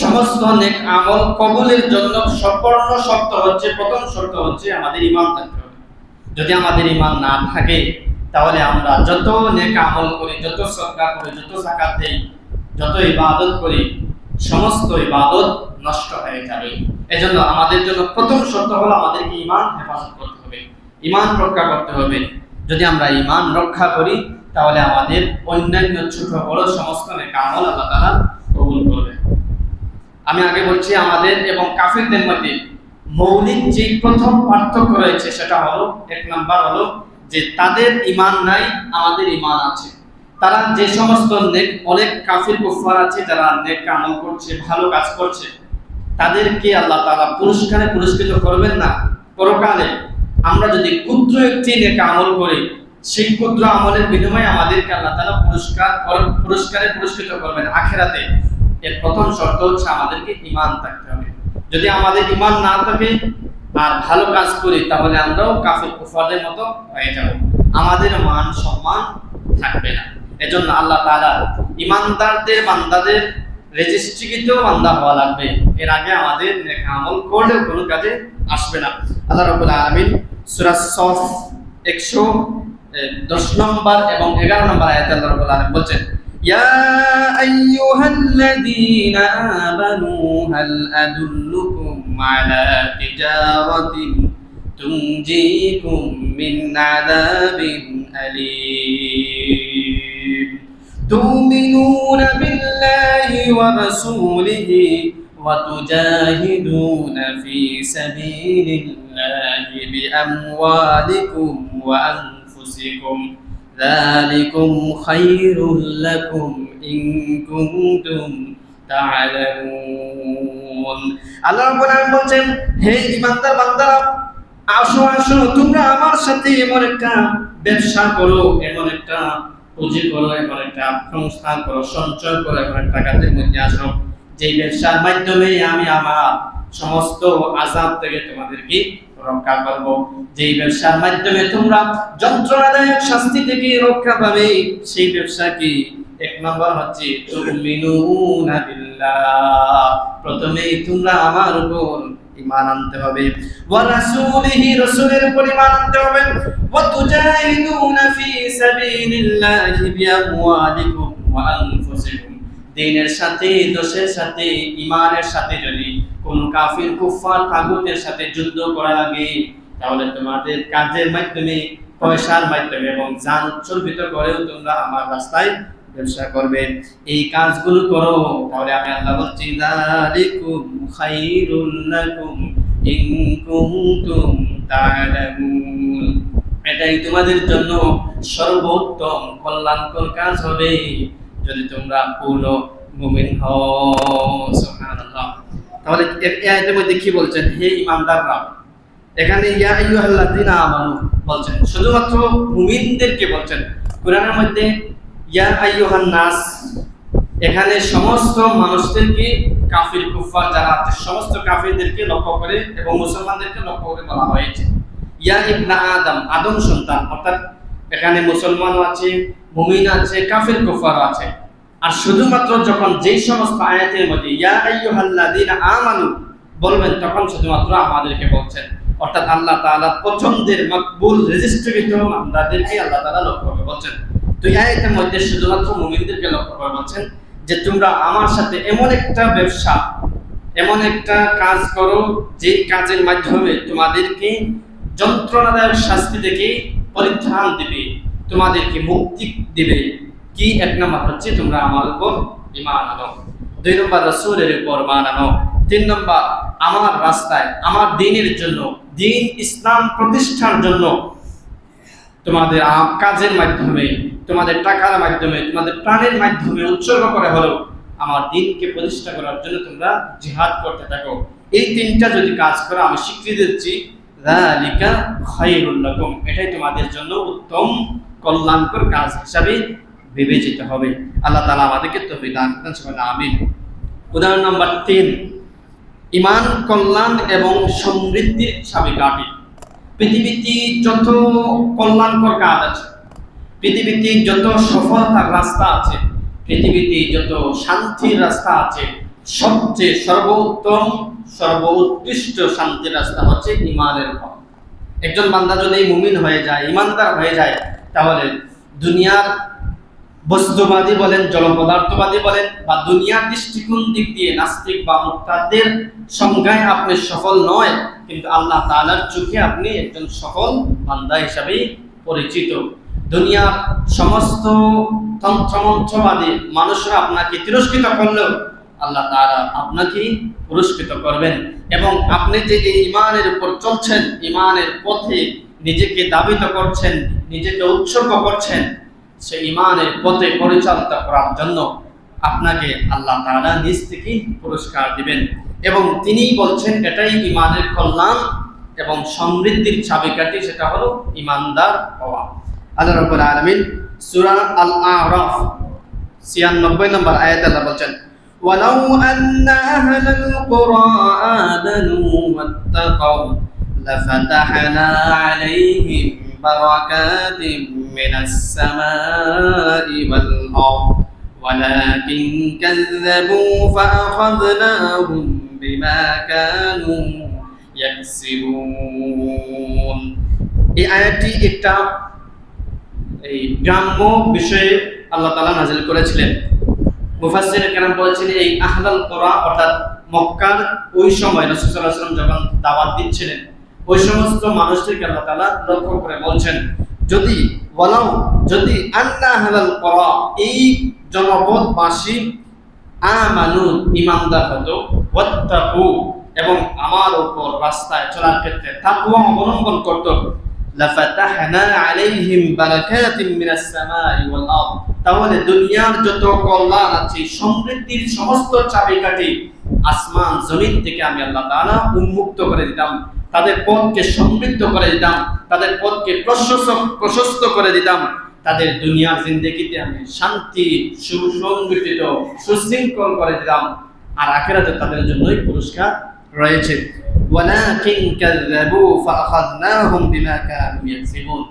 সমস্ত নেক আমল কবুলের জন্য সম্পূর্ণ শর্ত হচ্ছে, প্রথম শর্ত হচ্ছে আমাদের ঈমান থাকতে হবে। যদি আমাদের ঈমান না থাকে, তাহলে আমরা যত নেক আমল করি, যত সদকা করি, যত যাকাত দেই, যত ইবাদত করি, সমস্ত ইবাদত নষ্ট হয়ে যাবে। এজন্য আমাদের জন্য প্রথম শর্ত হলো আমাদেরকে ঈমান হেফাজত করতে হবে, ঈমান রক্ষা করতে হবে। যদি আমরা ঈমান রক্ষা করি, তাহলে আমাদের অন্যান্য ছোট বড় সমস্ত নেক আমল আল্লাহ তাআলা কবুল করবে। আমি আগে বলছি আমাদের এবং কাফিরদের মধ্যে মৌলিক যে প্রথম পার্থক্য রয়েছে, সেটা হলো, এক নাম্বার হলো যে তাদের ঈমান নাই, আমাদের ঈমান আছে। তারা যে সমস্ত নেক, অনেক কাফির কুফফার আছে যারা নেক আমল করছে, ভালো কাজ করছে, তাদেরকে আল্লাহ তাআলা পুরস্কারে পুরস্কৃত করবেন না পরকালে। আমরা যদি ক্ষুদ্র একটি নেক আমল করি, সেই ক্ষুদ্র আমলের বিনিময়ে আমাদেরকে আল্লাহ তাআলা পুরস্কারে পুরস্কৃত করবেন আখিরাতে। এর প্রথম শর্ত হচ্ছে আমাদেরকে ঈমান থাকতে হবে। যদি আমাদের ঈমান না থাকে আর ভালো কাজ করি, তাহলে আমরাও কাফির কুফফারদের মতো হয়ে যাব, আমাদের মান সম্মান থাকবে না। এজন্য আল্লাহ তাআলা ঈমানদারদের, বান্দাদের রেজিস্ট্রিকৃত বান্দা হওয়া লাগবে। এর আগে আমাদের নেক আমল করলেও কোনো কাজে আসবে না। আল্লাহ রাব্বুল আলামিন সূরা সফ 110 নম্বর এবং 11 নম্বর আয়াতে আল্লাহ রাব্বুল আলামিন বলেন, ইয়া আইয়ুহাল্লাযীনা আমানু হাল আদুল্লুকুম আলা তিজারাতিন তুনজিকুম মিন আযাবিন আলীম তুমিনুনা বিল্লাহি ওয়া রাসূলিহি ওয়া তুজাহিদুনা ফি সাবিলিল্লাহি বিআমওয়ালিকুম ওয়া আনফুসিকুম যালিকুম খায়রুল লাকুম ইন কুনতুম তা'লামুন। আল্লাহ রাব্বুল আলামিন বলেন, হে ঈমানদার বান্দারা, আসো আসো তোমরা আমার সাথে এমন একটা ব্যবসা করো, এমন একটা পুঁজি করো, এমন একটা সংস্থান করো, সঞ্চয় করো, এমন একটা কাজের মধ্যে আসো যেই ব্যবসার মাধ্যমে আমি আমার সমস্ত আযাব থেকে তোমাদেরকে রক্ষা করব। যেই ব্যবসার মাধ্যমে তোমরা যন্ত্রণাদায়ক শাস্তি থেকে রক্ষা পাবে, সেই ব্যবসা কি? এক নম্বর হচ্ছে তুমিনুনা বিল্লাহ, প্রথমেই তোমরা আমার উপর ঈমান আনতে হবে, ওয়া রাসূলিহি, রাসূলের উপর ঈমান আনতে হবে, ওয়া তুজাহিদুনা ফি সাবিলিল্লাহি বিআমওয়ালিকুম ওয়া আনফুসিকুম। দ্বীনের সাথে, দোষের সাথে, ঈমানের সাথে যদি কোন কাফির কুফফার তাগুতের সাথে যুদ্ধ করা লাগে, তাহলে তোমাদের কাজের মাধ্যমে, পয়সার মাধ্যমে এবং জান উৎসর্গিত করেও তোমরা আমার রাস্তায় ব্যবসা করবে। এই কাজগুলো করো, তাহলে আমি আল্লাহ বলছি যালিকুম খায়রুল লাকুম ইন কুনতুম তা'লামুন, এটাই তোমাদের জন্য সর্বোত্তম কল্যাণকর কাজ হবে যদি তোমরা পূর্ণ মুমিন হও। সুবহানাল্লাহ। তাহলে এই আয়াতের মধ্যে কি বলছেন? হে ঈমানদাররা, এখানে ইয়া আইয়ুহাল্লাযীনা আমানু বলছেন, শুধুমাত্র মুমিনদেরকে বলছেন। কোরআনের মধ্যে ইয়া আইয়ুহান নাস, এখানে সমস্ত মানুষদেরকে, কাফির কুফফার যারা আছে সমস্ত কাফিরদেরকে লক্ষ্য করে এবং মুসলমানদেরকে লক্ষ্য করে বলা হয়েছে। ইয়া ইবনা আদম, আদম সন্তান, অর্থাৎ এখানে মুসলমানও আছে, মুমিন আছে, কাফির কুফফারও আছে। আর শুধুমাত্র যখন যেই সমস্ত আয়াতের মধ্যে ইয়া আইয়ুহাল্লাযীনা আমানু বলবেন, তখন শুধুমাত্র আমাদেরকে বলছেন, অর্থাৎ আল্লাহ তাআলা পছন্দের মকবুল রেজিস্ট্রিকৃত বান্দাদেরকে আল্লাহ তাআলা লক্ষ্য করে বলছেন। তো এই আয়াতের মধ্যে শুধুমাত্র মুমিনদেরকে লক্ষ্য করে বলছেন যে তোমরা আমার সাথে এমন একটা ব্যবসা, এমন একটা কাজ করো যে কাজের মাধ্যমে তোমাদেরকে যন্ত্রণাদায়ক শাস্তি থেকে পরিত্রাণ দিবে, তোমাদেরকে মুক্তি দিবে। কি? এক নম্বর হচ্ছে তোমরা আমার উপর ঈমান আনো, দুই নম্বর রাসূলের উপর ঈমান আনো, তিন নম্বর আমার রাস্তায়, আমার দ্বীনের জন্য, দ্বীন ইসলাম প্রতিষ্ঠার জন্য তোমাদের কাজের মাধ্যমে, তোমাদের টাকার মাধ্যমে, তোমাদের প্রাণের মাধ্যমে উৎসর্গ করে হলো আমার দ্বীনকে প্রতিষ্ঠা করার জন্য তোমরা জিহাদ করতে থাকো। এই তিনটা যদি কাজ করো, আমি স্বীকৃতি দিচ্ছি যালিকা খায়রুল লাকুম, এটাই তোমাদের জন্য উত্তম কল্যাণকর কাজ হিসাবে বিবেচিত হবে। আল্লাহ তাআলা আমাদেরকে তৌফিক দান করেন, সুবহানাল্লাহ, আমিন। উদাহরণ নাম্বার 3, ঈমান কল্যাণ এবং সমৃদ্ধির চাবিকাঠি। পৃথিবীতে যত কল্যাণকর কাজ আছে, পৃথিবীতে যত সফলতার রাস্তা আছে, পৃথিবীতে যত শান্তির রাস্তা আছে, সবচেয়ে সর্বোত্তম, সর্বোৎকৃষ্ট শান্তির রাস্তা হচ্ছে ঈমানের পথ। একজন বান্দা যদি মুমিন হয়ে যায়, ঈমানদার হয়ে যায়, তাহলে দুনিয়ার বস্তুবাদী বলেন, জড়পদার্থবাদী বলেন, বা দুনিয়ার দৃষ্টিকোণ দিক দিয়ে নাস্তিক বা মুরতাদদের সংজ্ঞায় আপনি সফল নয়, কিন্তু আল্লাহ তাআলার চোখে আপনি একজন সফল বান্দা হিসাবে পরিচিত। দুনিয়ার সমস্ত তন্ত্রমন্ত্রবাদী মানুষরা আপনাকে তিরস্কৃত করলেও আল্লাহ তাআলা আপনাকে পুরস্কৃত করবেন। এবং আপনি যে এই ঈমানের উপর চলছেন, ঈমানের পথে নিজেকে দাবিত করছেন, নিজেকে উৎসর্গ করছেন, সেই ঈমানের পথে পরিচালিত করার জন্য আপনাকে আল্লাহ তাআলা নিজ থেকে পুরস্কার দিবেন। এবং তিনি বলছেন এটাই ঈমানের কল্যাণ এবং সমৃদ্ধির চাবিকাঠি, সেটা হলো ঈমানদার হওয়া। আল্লাহ রাব্বুল আলামিন সূরা আল-আ'রাফ 96 নম্বর আয়াতে আল্লাহ বলছেন, ওয়ালাউ আন্না আহলাল কুরা আমানু ওয়াত্তাকাউ লাফাতাহনা আলাইহিম বারাকাতিম মিনাস সামাই ওয়াল আরদ ওয়ালাকিন কাযযাবু ফাআখাযনাহুম বিমা কানু ইয়াকসিবুন। এই আয়াতটি একটা এই গ্রাম্য বিষয়ে আল্লাহ তাআলা নাযিল করেছিলেন। মুফাসসিরে কেরাম বলেছেন এই আহলাল কুরা অর্থাৎ মক্কার ওই সময় রাসূল সাল্লাল্লাহু আলাইহি ওয়াসাল্লাম যখন দাওয়াত দিচ্ছিলেন, ওই সমস্ত মানুষদেরকে আল্লাহ তাআলা লক্ষ্য করে বলছেন, যদি আন্না আহলাল কুরা, এই জনপদবাসী, আমানু, ঈমানদার হতো, ওয়াত্তাকু, এবং আমার উপর রাস্তায় চলার ক্ষেত্রে তাকওয়া অবলম্বন করত, লাফাতাহনা আলাইহিম বারাকাতিম মিনাস সামাই ওয়াল আরদ, তাহলে দুনিয়ার যত কল্যাণ আছে, সমৃদ্ধির সমস্ত চাবিকাঠি আসমান জমিন থেকে আমি আল্লাহ তাআলা উন্মুক্ত করে দিতাম, তাদের পথকে সমৃদ্ধ করে দিতাম, তাদের পথকে প্রশস্ত করে দিতাম, তাদের দুনিয়ার জিন্দেগিতে আমি শান্তি, সুসংগঠিত, সুশৃঙ্খল করে দিতাম। আর আখিরাতে তাদের জন্যই পুরস্কার রয়েছে। ওয়ালাকিন কাযযাবু ফাআখাযনাহুম বিমা কানু ইয়াকসিবুন,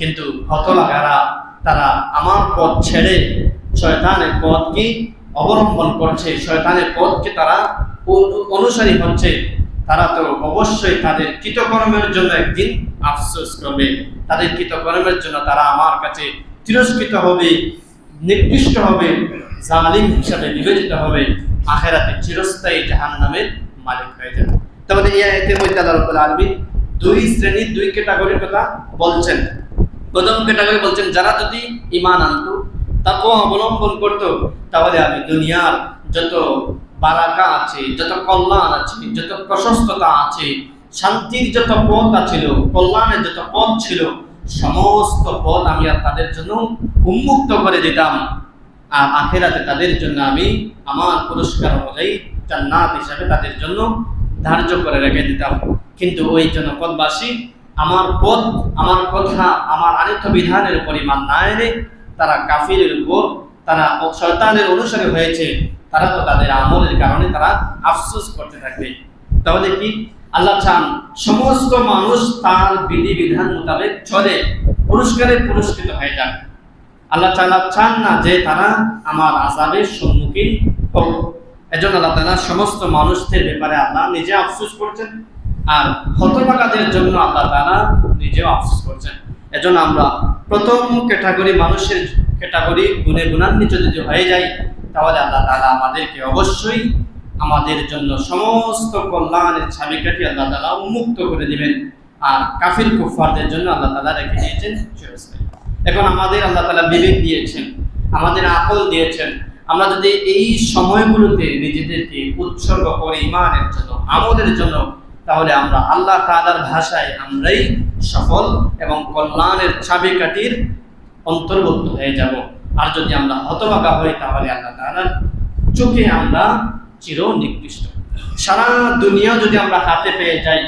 কিন্তু হতভাগারা তারা আমার পথ ছেড়ে শয়তানের পথকে অবলম্বন করছে, শয়তানের পথকে তারা অনুসারী হচ্ছে, তারা তো অবশ্যই তাদের কৃতকর্মের জন্য একদিন আফসোস করবে, তাদের কৃতকর্মের জন্য তারা আমার কাছে তিরস্কৃত হবে, নিকৃষ্ট হবে, জালিম হিসাবে বিবেচিত হবে, আখিরাতে চিরস্থায়ী জাহান্নামের মালিক হয়ে যাবে। তাহলে এই আয়াতের মধ্যে আল্লাহ রাব্বুল আলামিন দুই শ্রেণীর দুই ক্যাটাগরির কথা বলছেন। প্রথম ক্যাটাগরি বলছেন যারা যদি ঈমান আনতো, তাকওয়া অবলম্বন করত, তাহলে আমি দুনিয়ার যত বারাকা আছে, যত কল্যাণ আছে, যত প্রশস্ততা আছে, শান্তির যত পথ আছিল, কল্যাণের যত পথ ছিল, সমস্ত পথ আমি আর তাদের জন্য উন্মুক্ত করে দিতাম, আর আখিরাতে তাদের জন্য আমি আমার পুরস্কার অনুযায়ী জান্নাত হিসাবে তাদের জন্য ধার্য করে রেখে দিতাম। কিন্তু ওই জনপদবাসী আমার পথ, আমার কথা, আমার আনিত বিধানের উপর ঈমান না এনে তারা কাফিরের উপর, তারা শয়তানের অনুসারী হয়েছে, তারা তো তাদের আমলের কারণে তারা আফসোস করতে থাকবে। তাহলে কি আল্লাহ চান সমস্ত মানুষ তার বিধিবিধান মোতাবেক চলে, পুরস্কারে পুরস্কৃত হয়ে যান। আল্লাহ তাআলা চান না যে তারা আমার আযাবের সম্মুখীন হোক। এজন্য আল্লাহ তাআলা সমস্ত মানুষদের ব্যাপারে আল্লাহ নিজে আফসোস করছেন, আর হতভাগাদের জন্য আল্লাহ তাআলা নিজেও আফসোস করছেন। এজন্য আমরা প্রথম ক্যাটাগরি মানুষের ক্যাটাগরি গুণে গুণান্বিত যদি হয়ে যাই, তাহলে আল্লাহ তাআলা আমাদেরকে অবশ্যই আমাদের জন্য সমস্ত কল্যাণের চাবিকাঠি আল্লাহ তাআলা উন্মুক্ত করে দিবেন, আর কাফির কুফফারদের জন্য আল্লাহ তাআলা রেখে দিয়েছেন চিরস্থায়ী। এখন আমাদের আল্লাহ তাআলা বিবেক দিয়েছেন, আমাদের আকল দিয়েছেন, আমরা যদি এই সময়গুলোতে নিজেদেরকে উৎসর্গ করি ঈমানের জন্য, আমলের জন্য, তাহলে আমরা আল্লাহ তাআলার ভাষায় আমরাই সফল এবং কল্যাণের চাবিকাঠির অন্তর্ভুক্ত হয়ে যাব। আর যদি আমরা হতভাগা হই, তাহলে আল্লাহ তাআলার চোখে আমরা চির নিকৃষ্ট। সারা দুনিয়া যদি আমরা হাতে পেয়ে যাই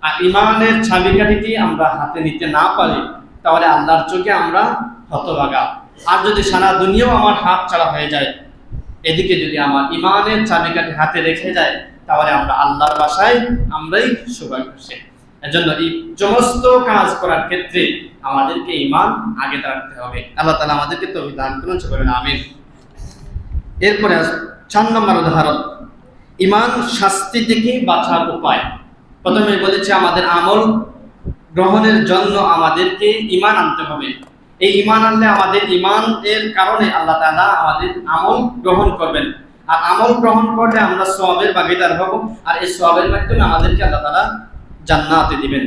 আর ঈমানের চাবিকাঠিটি আমরা হাতে নিতে না পারি, তাহলে আল্লাহর চোখে আমরা হতভাগা। আর যদি সারা দুনিয়াও আমার হাত ছাড়া হয়ে যায়, এদিকে যদি আমার ঈমানের চাবিকাঠি হাতে রেখে যায়, তাহলে আমরা আল্লাহর ভাষায় আমরাই সৌভাগ্যশালী। এজন্য এই সমস্ত কাজ করার ক্ষেত্রে আমাদেরকে ঈমান আগে রাখতে হবে। আল্লাহ তাআলা আমাদেরকে তৌফিক দান করুন, সকলে আমিন। এরপরে 4 নম্বর উদাহরণ, ঈমান শাস্তি থেকে বাঁচার উপায়। প্রথমে বলেছে আমাদের আমল গ্রহণের জন্য আমাদেরকে ঈমান আনতে হবে। এই ঈমান আনলে আমাদের ঈমান এর কারণে আল্লাহ তাআলা আমাদের আমল গ্রহণ করবেন, আর আমল গ্রহণ করলে আমরা সওয়াবের ভাগীদার হব, আর এই সওয়াবের মাধ্যমে আমাদেরকে আল্লাহ তাআলা জান্নাতে দিবেন।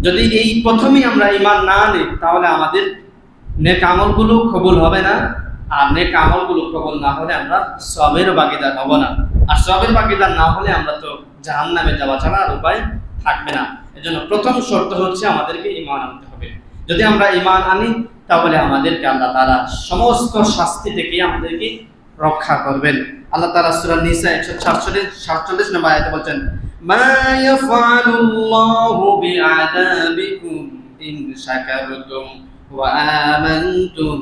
যদি এই প্রথমেই আমরা ঈমান না আনি, তাহলে আমাদের নেক আমলগুলো কবুল হবে না, আর নেক আমলগুলো কবুল না হলে আমরা সওয়াবের ভাগীদার হব না, আর সওয়াবের ভাগীদার না হলে আমরা তো জাহান্নামে যাওয়া ছাড়া আর উপায় থাকবে না। এজন্য প্রথম শর্ত হচ্ছে আমাদেরকে ঈমান আনতে হবে। যদি আমরা ঈমান আনি, তাহলে আমাদেরকে আল্লাহ তাআলা সমস্ত শাস্তি থেকে আমাদেরকে রক্ষা করবেন। আল্লাহ তাআলা সূরা নিসা 147 নম্বর আয়াতে বলেন, মা ইয়াফআলুল্লাহু বিআযাবিকুম ইন শাকারতুম ওয়া আমানতুম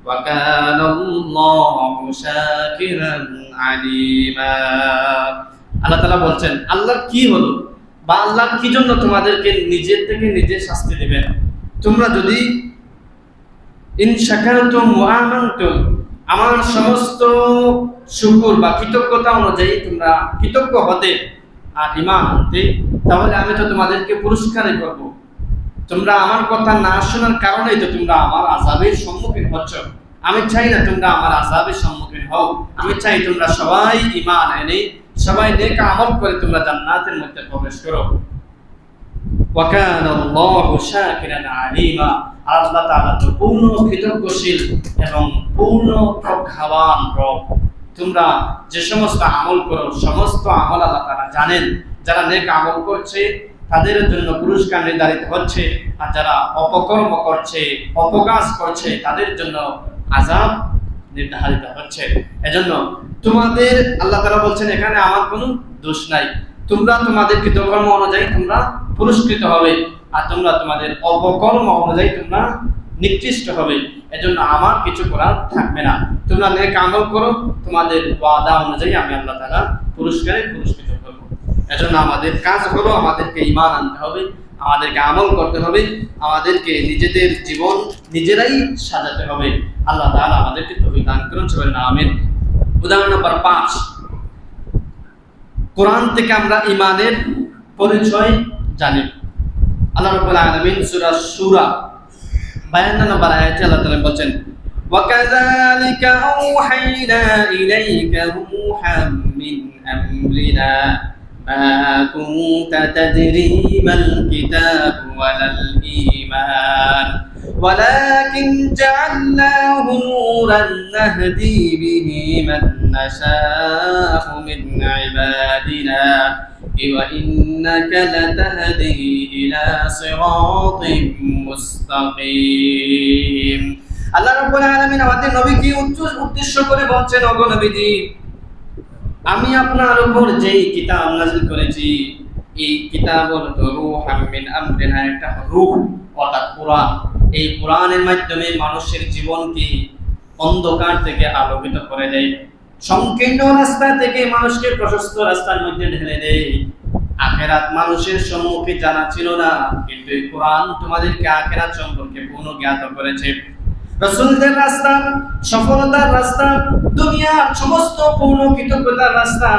ওয়া কানাল্লাহু শাকিরান আলিমা। আল্লাহ তাআলা বলছেন আল্লাহর কি হলো, বা আল্লাহ কি জন্য তোমাদেরকে নিজের থেকে নিজে শাস্তি দিবেন। তোমরা যদি ইন শাকারতুম ওয়া আমানতুম, আমার সমস্ত শুকর বা কৃতজ্ঞতা অনুযায়ী তোমরা কৃতজ্ঞ হতে আর ঈমান আনতে, তাহলে আমি তো তোমাদেরকে পুরস্কারই করব। তোমরা আমার কথা না শোনার কারণেই তো তোমরা আমার আযাবের সম্মুখীন হচ্ছ। আমি চাই না তোমরা আমার আযাবের সম্মুখীন হও, আমি চাই তোমরা সবাই ঈমান এনে সবাই নেক আমল করে তোমরা জান্নাতের মধ্যে প্রবেশ করো। ওয়া কানাল্লাহু শাকিরান আলিমা, আল্লাহ তাআলা তো পূর্ণ কৃতজ্ঞশীল এবং পূর্ণ প্রজ্ঞাবান রব। তোমরা যে সমস্ত আমল করো, সমস্ত আমল আল্লাহ তাআলা জানেন। যারা নেক আমল করছে তাদের জন্য পুরস্কার নির্ধারিত হচ্ছে, আর যারা অপকর্ম করছে, অপকাজ করছে, তাদের জন্য আযাব নির্ধারিত হচ্ছে। এজন্য তোমাদের আল্লাহ তাআলা বলছেন এখানে আমার কোনো দোষ নাই, তোমরা তোমাদের কৃতকর্ম অনুযায়ী তোমরা পুরস্কৃত হবে, আর তোমরা তোমাদের অপকর্ম অনুযায়ী তোমরা নিকৃষ্ট হবে। এজন্য আমার কিছু করার থাকবে না, তোমরা নেক আমল করো, তোমাদের ওয়াদা অনুযায়ী আমি আল্লাহ তাআলা পুরস্কারে পুরস্কৃত করব। এজন্য আমাদের কাজ হলো আমাদেরকে ঈমান আনতে হবে, আমাদেরকে আমল করতে হবে, আমাদেরকে নিজেদের জীবন নিজেরাই সাজাতে হবে। আল্লাহ তাআলা আমাদেরকে তৌফিক দান করুন, সবাই আমিন। উদাহরণ নম্বর 5, কোরআন থেকে আমরা ঈমানের পরিচয় জানি। আল্লাহ রাব্বুল আলামিন সূরা সূরা 52 নম্বর আয়াতে আল্লাহ তাআলা বলেন, وَكَذَلِكَ أَوْحَيْنَا إِلَيْكَ رُوحًا مِنْ أَمْرِنَا مَا كُنْتَ تَدْرِي مَا الْكِتَابُ وَلَا الْإِيمَانُ وَلَكِنْ جَعَلْنَاهُ نُورًا نَهْدِي بِهِ مَن نَّشَاءُ مِنْ عِبَادِنَا وَإِنَّكَ لَتَهْدِي إِلَى صِرَاطٍ مُسْتَقِيمٍ। আল্লাহ রাব্বুল আলামিন আমাদের নবীকে উদ্দেশ্য করে বলছেন, ওগো নবীজি, আমি আপনার উপর যেই কিতাব নাযিল করেছি, এই কিতাব হলো রূহাম মিন আমরিনা, একটা রূহ অর্থাৎ কোরআন। এই কোরআনের মাধ্যমে মানুষের জীবনকে অন্ধকার থেকে আলোকিত করে দেয়, সংকীর্ণ রাস্তা থেকে মানুষকে প্রশস্ত রাস্তার মধ্যে ঢেলে দেয়। আখিরাত মানুষের সম্মুখে জানা ছিল না, কিন্তু এই কোরআন তোমাদেরকে আখিরাত সম্পর্কে পূর্ণ জ্ঞাত করেছে। রাসূলদের রাস্তা, সফলতার রাস্তা, দুনিয়ার সমস্ত পূর্ণ কৃতজ্ঞতার রাস্তা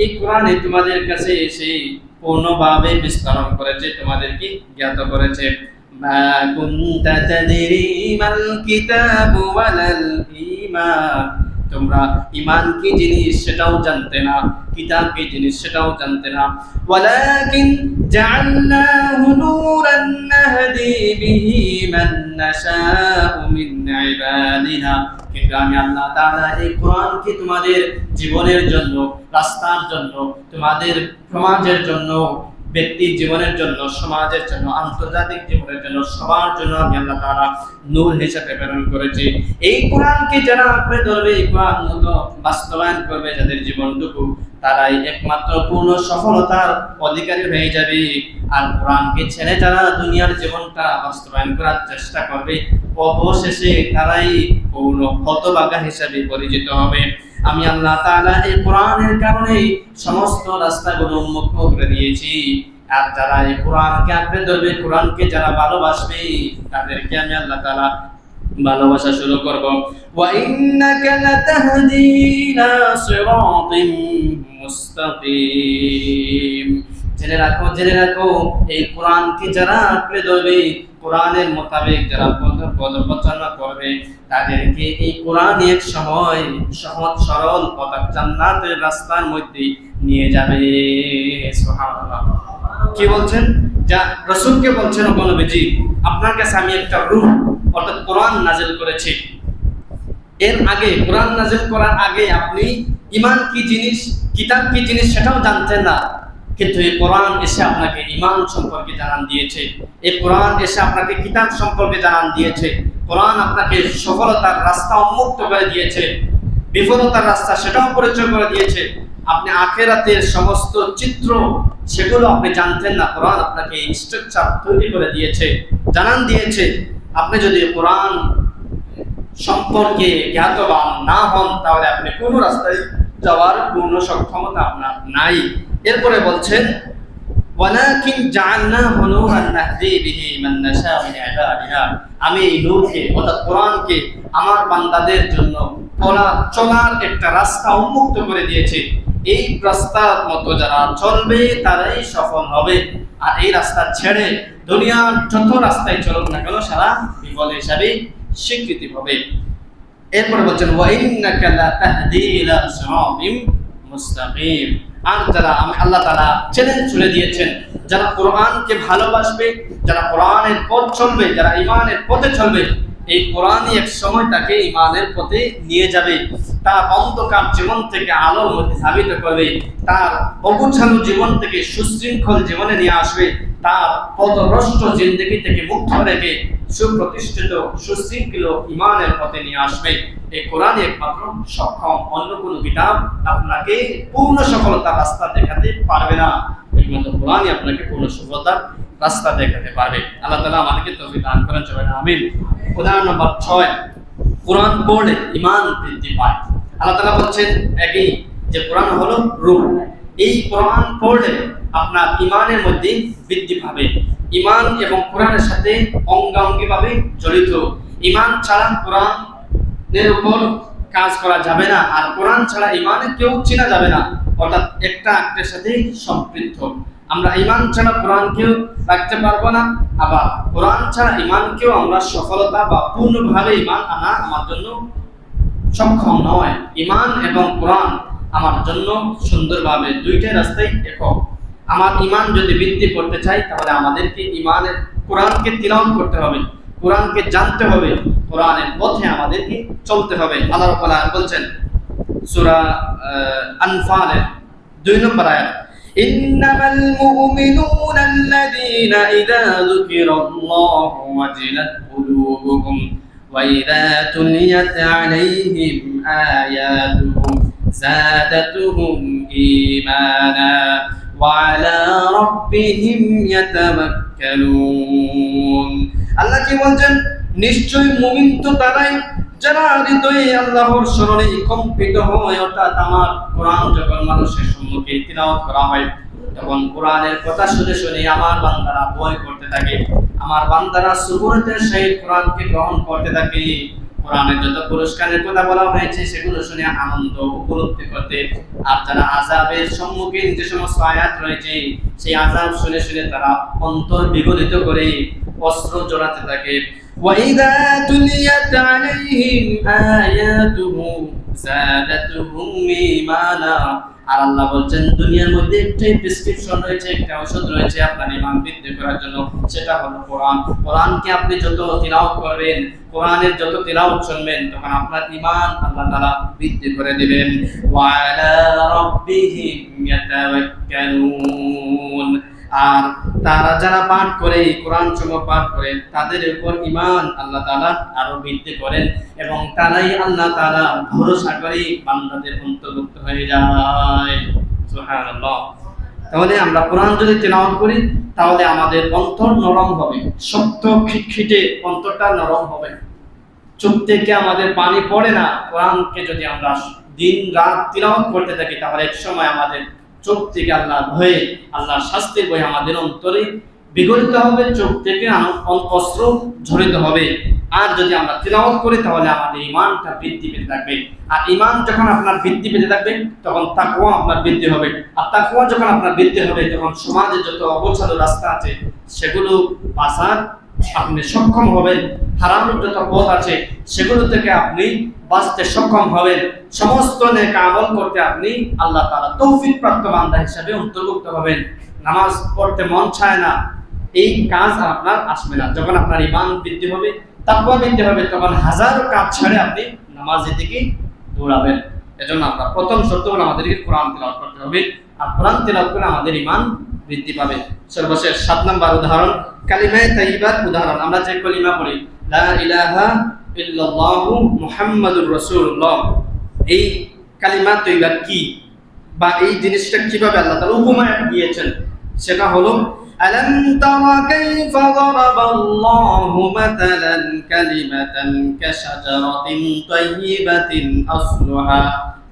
এই কোরআনে তোমাদের কাছে এসে পূর্ণভাবে বিস্তারণ করেছে, তোমাদেরকে জ্ঞাত করেছে। মা কুনতা তাদরি মাল কিতাবু ওয়ালাল ঈমান, তোমরা ঈমান কি জিনিস সেটাও জানতে না, কিতাব কি জিনিস সেটাও জানতে না। ওয়ালাকিন জাআলনাহু নূরান নাহদি বিহি মান নাশাউ মিন ইবাদিনা, কিন্তু আমি আল্লাহ তাআলা এই কোরআনকে তোমাদের জীবনের জন্য, রাস্তার জন্য, তোমাদের সমাজের জন্য, ব্যক্তি জীবনের জন্য, সমাজের জন্য, আন্তর্জাতিক জীবনের জন্য, সবার জন্য আমি আল্লাহ তাআলা নূর হিসেবে প্রেরণ করেছি। এই কোরআনকে যারা আঁকড়ে ধরবে, এই কোরআন মতো বাস্তবায়ন করবে যাদের জীবনটুকু, তারাই একমাত্র পূর্ণ সফলতার অধিকারী হয়ে যাবে। আর কোরআনকে ছেড়ে যারা দুনিয়ার জীবনটা বাস্তবায়ন করার চেষ্টা করবে, অবশেষে তারাই পূর্ণ হতভাগা হিসেবে পরিচিত হবে। আমি আল্লাহ তাআলা এই কোরআনের কারণে সমস্ত রাস্তাগুলো উন্মুক্ত করে দিয়েছি। আর যারা এই কোরআনকে আঁকড়ে ধরবে, কোরআনকে যারা ভালোবাসবে, তাদেরকে আমি আল্লাহ তাআলা ভালোবাসা শুরু করব। ওয়া ইন্নাকা লাতাহদি ইলা সিরাতিন মুস্তাকিম, জেনে রাখো এই কোরআনকে যারা আঁকড়ে ধরবে, কোরআনের মোতাবেক যারা পদচারণা করবে, তাদেরকে এই কোরআন এক সময় সহজ সরল পথ জান্নাতের রাস্তার মধ্যে নিয়ে যাবে। সুবহানাল্লাহ। কি বলছেন? যা রাসূলকে বলছেন, ওগো নবীজি, আপনার কাছে আমি একটা রূহ অর্থাৎ কোরআন নাযিল করেছি। এর আগে, কোরআন নাযিল করার আগে আপনি ঈমান কি জিনিস, কিতাব কি জিনিস সেটাও জানতেন না, কিন্তু এই কোরআন এসে আপনাকে ঈমান সম্পর্কে জানান দিয়েছে। এই কোরআন এসে আপনাকে কিতাব সম্পর্কে জানান দিয়েছে। কোরআন আপনাকে সফলতার রাস্তা উন্মুক্ত করে দিয়েছে, বিফলতার রাস্তা সেটাও পরিচয় করে দিয়েছে। আপনি আখিরাতের সমস্ত চিত্র সেগুলো আপনি জানতেন না, কোরআন আপনাকে স্ট্রাকচার তৈরি করে দিয়েছে, জানান দিয়েছে। আপনি যদি কোরআন সম্পর্কে জ্ঞাতবান না হন, তাহলে আপনি কোন রাস্তায় যাওয়ার পূর্ণ সক্ষমতা আপনার নাই। এরপরে বলছেন, ওয়ালাকিন জাআলনাহু নূরান নাহদি বিহি মান নাশাউ মিন ইবাদিনা, আমি এই নূরকে অর্থাৎ কোরআনকে আমার বান্দাদের জন্য চলার একটা রাস্তা উন্মুক্ত করে দিয়েছি। এই রাস্তার মতো যারা চলবে তারাই সফল হবে। আর এই রাস্তা ছেড়ে দুনিয়ার যত রাস্তায় চলুক না কেন, সারা বিফল হিসাবে স্বীকৃতি হবে। এরপরে বলছেন, ওয়া ইন্নাকা লাতাহদি ইলা সিরাতিন মুস্তাকিম, আর যারা আমি আল্লাহ তাআলা চ্যালেঞ্জ ছুড়ে দিয়েছেন, যারা কোরআনকে ভালোবাসবে, যারা কোরআনের পথ চলবে, যারা ঈমানের পথে চলবে, এই কোরআনই এক সময় তাকে ঈমানের পথে নিয়ে যাবে, তার অন্ধকার জীবন থেকে আলোর মধ্যে ধাবিত করবে, তার অগুছালো জীবন থেকে সুশৃঙ্খল জীবনে নিয়ে আসবে, তার পথভ্রষ্ট জিন্দেগি থেকে মুক্ত রেখে সুপ্রতিষ্ঠিত সুশৃঙ্খল ঈমানের পথে নিয়ে আসবে। এই কোরআনই একমাত্র সক্ষম, অন্য কোনো কিতাব আপনাকে পূর্ণ সফলতার রাস্তা দেখাতে পারবে না। একমাত্র কোরআনই আপনাকে পূর্ণ সফলতার রাস্তা দেখাতে পারবে। আল্লাহ তাআলা আমাদেরকে তৌফিক দান করেন, সবাই আমিন। উদাহরণ নম্বর 6, কোরআন পড়লে ঈমান বৃদ্ধি পায়। আল্লাহ তাআলা বলছেন একই যে কোরআন হলো রূহ। এই কোরআন পড়লে আপনার ঈমানের মধ্যে বৃদ্ধি পাবে। ঈমান এবং কোরআনের সাথে অঙ্গাঙ্গিভাবে জড়িত। ঈমান ছাড়া কোরআনের উপর কাজ করা যাবে না, আর কোরআন ছাড়া ঈমানে কেউ চেনা যাবে না, অর্থাৎ একটা আরেকটার সাথে সম্পৃক্ত। আমরা ঈমান ছাড়া কোরআনকেও রাখতে পারবো না, আবার কোরআন ছাড়া ঈমানকেও আমরা সফলতা বা পূর্ণভাবে ঈমান আনা আমার জন্য সক্ষম নয়। ঈমান এবং কোরআন আমার জন্য সুন্দরভাবে দুইটাই রাস্তাই একক। আমার ঈমান যদি বৃদ্ধি করতে চাই তাহলে আমাদেরকে ঈমানের কোরআনকে তিলাওয়াত করতে হবে, কোরআনকে জানতে হবে, কোরআনের পথে আমাদেরকে চলতে হবে। আল্লাহ রাব্বুল আলামিন বলছেন সূরা আনফালের 2 নম্বর আয়াত, ইন্নামাল মুমিনুনা আল্লাযীনা ইযা যুকিরাল্লাহু ওয়াজিলাত কুলুবুহুম ওয়া ইযা তুলিয়াত আলাইহিম আয়াতুহু زادتهم إيمانا وعلى ربهم يتوكلون। আল্লাহ কি বলছেন? নিশ্চয় মুমিন তো তারাই যারা হৃদয়ে আল্লাহর স্মরণে কম্পিত হয়, অর্থাৎ আমার কোরআন যখন মানুষের সম্মুখে তিলাওয়াত করা হয় তখন কোরআনের কথা শুনে শুনে আমার বান্দারা ভয় করতে থাকে, আমার বান্দারা সুবুরতের সহিত কোরআনকে গ্রহণ করতে থাকে। কোরআনের যত পুরস্কারের কথা বলা হয়েছে সেগুলো শুনে আনন্দ উপলব্ধি করতে, আর যারা আযাবের সম্মুখীন যে সমস্ত আয়াত রয়েছে সেই আযাব শুনে শুনে তারা অন্তর বিগলিত করে অস্ত্র জড়াতে থাকে। وَإِذَا تُلِيَتْ عَلَيْهِمْ آيَاتُهُ زَادَتْهُمْ إِيمَانًا। আর আল্লাহ বলছেন দুনিয়ার মধ্যে একটাই প্রেসক্রিপশন রয়েছে, একটা ঔষধ রয়েছে আপনার ঈমান বৃদ্ধি করার জন্য, সেটা হলো কোরআন। কোরআনকে আপনি যত তিলাওয়াত করবেন, কোরআনের যত তিলাওয়াত শুনবেন, তখন আপনার ঈমান আল্লাহ তাআলা বৃদ্ধি করে দিবেন। ওয়া আলা রাব্বিহিম ইয়াতাওয়াক্কালুন। আর তারা যারা পাঠ করে, কোরআন সমূহ পাঠ করে, তাদের উপর ঈমান আল্লাহ তাআলা আরো বৃদ্ধি করেন এবং তারাই আল্লাহ তাআলা ভরসা করে বান্দাদের অন্তর্ভুক্ত হয়ে যায়। সুবহানাল্লাহ। তাহলে আমরা কোরআন যদি তেলাওয়াত করি তাহলে আমাদের অন্তর নরম হবে, শক্ত খিটখিটে অন্তরটা নরম হবে, চোখ থেকে আমাদের পানি পড়ে না। কোরআনকে যদি আমরা দিন রাত তিলাওয়াত করতে থাকি তাহলে এক সময় আমাদের চোখ থেকে আল্লাহর ভয়ে, আল্লাহর শাস্তির ভয়ে আমাদের অন্তরে বিগলিত হবে, চোখ থেকে অস্ত্র ঝরিত হবে। আর যদি আমরা তিলাওয়াত করি তাহলে আমাদের ঈমানটা বৃদ্ধি পেতে থাকবে। আর ঈমান যখন আপনার বৃদ্ধি পেতে থাকবে তখন তাকওয়া আপনার বৃদ্ধি হবে। আর তাকওয়া যখন আপনার বৃদ্ধি হবে তখন সমাজে যত অগোছালো রাস্তা আছে সেগুলো বাঁচার আপনি সক্ষম হবেন। হারামের যত পথ আছে সেগুলো থেকে আপনি বাঁচতে সক্ষম হবেন। সমস্ত নেক আমল করতে আপনি আল্লাহ তাআলা তৌফিক প্রাপ্ত বান্দা হিসেবে অন্তর্ভুক্ত হবেন। নামাজ পড়তে মন চায় না, এই কাজ আপনার আসবে না। যখন আপনার ঈমান বৃদ্ধি হবে, তাকওয়া বৃদ্ধি হবে, তখন হাজারো কাজ ছেড়ে আপনি নামাজের দিকে দৌড়াবেন। এজন্য আমরা প্রথম শর্ত হলো আমাদেরকে কোরআন তিলাওয়াত করতে হবে, আর কোরআন তিলাওয়াত করে আমাদের ঈমান বৃদ্ধি পাবে। সর্বশেষ 7 নম্বর উদাহরণ কালিমায়ে তাইয়্যিবার উদাহরণ। আমরা যে কলিমা পড়ি লা ইলাহা ইল্লাল্লাহু মুহাম্মাদুর রাসূলুল্লাহ, এই কালিমা তাইয়্যিবা কি বা এই জিনিসটা কিভাবে আল্লাহ তাআলা উপমা দিয়েছেন সেটা হলো আলাম তারা কাইফা দারাবাল্লাহু মাতালান কালিমাতান কাশাজারাতিন তাইয়্যিবাতিন আসলুহা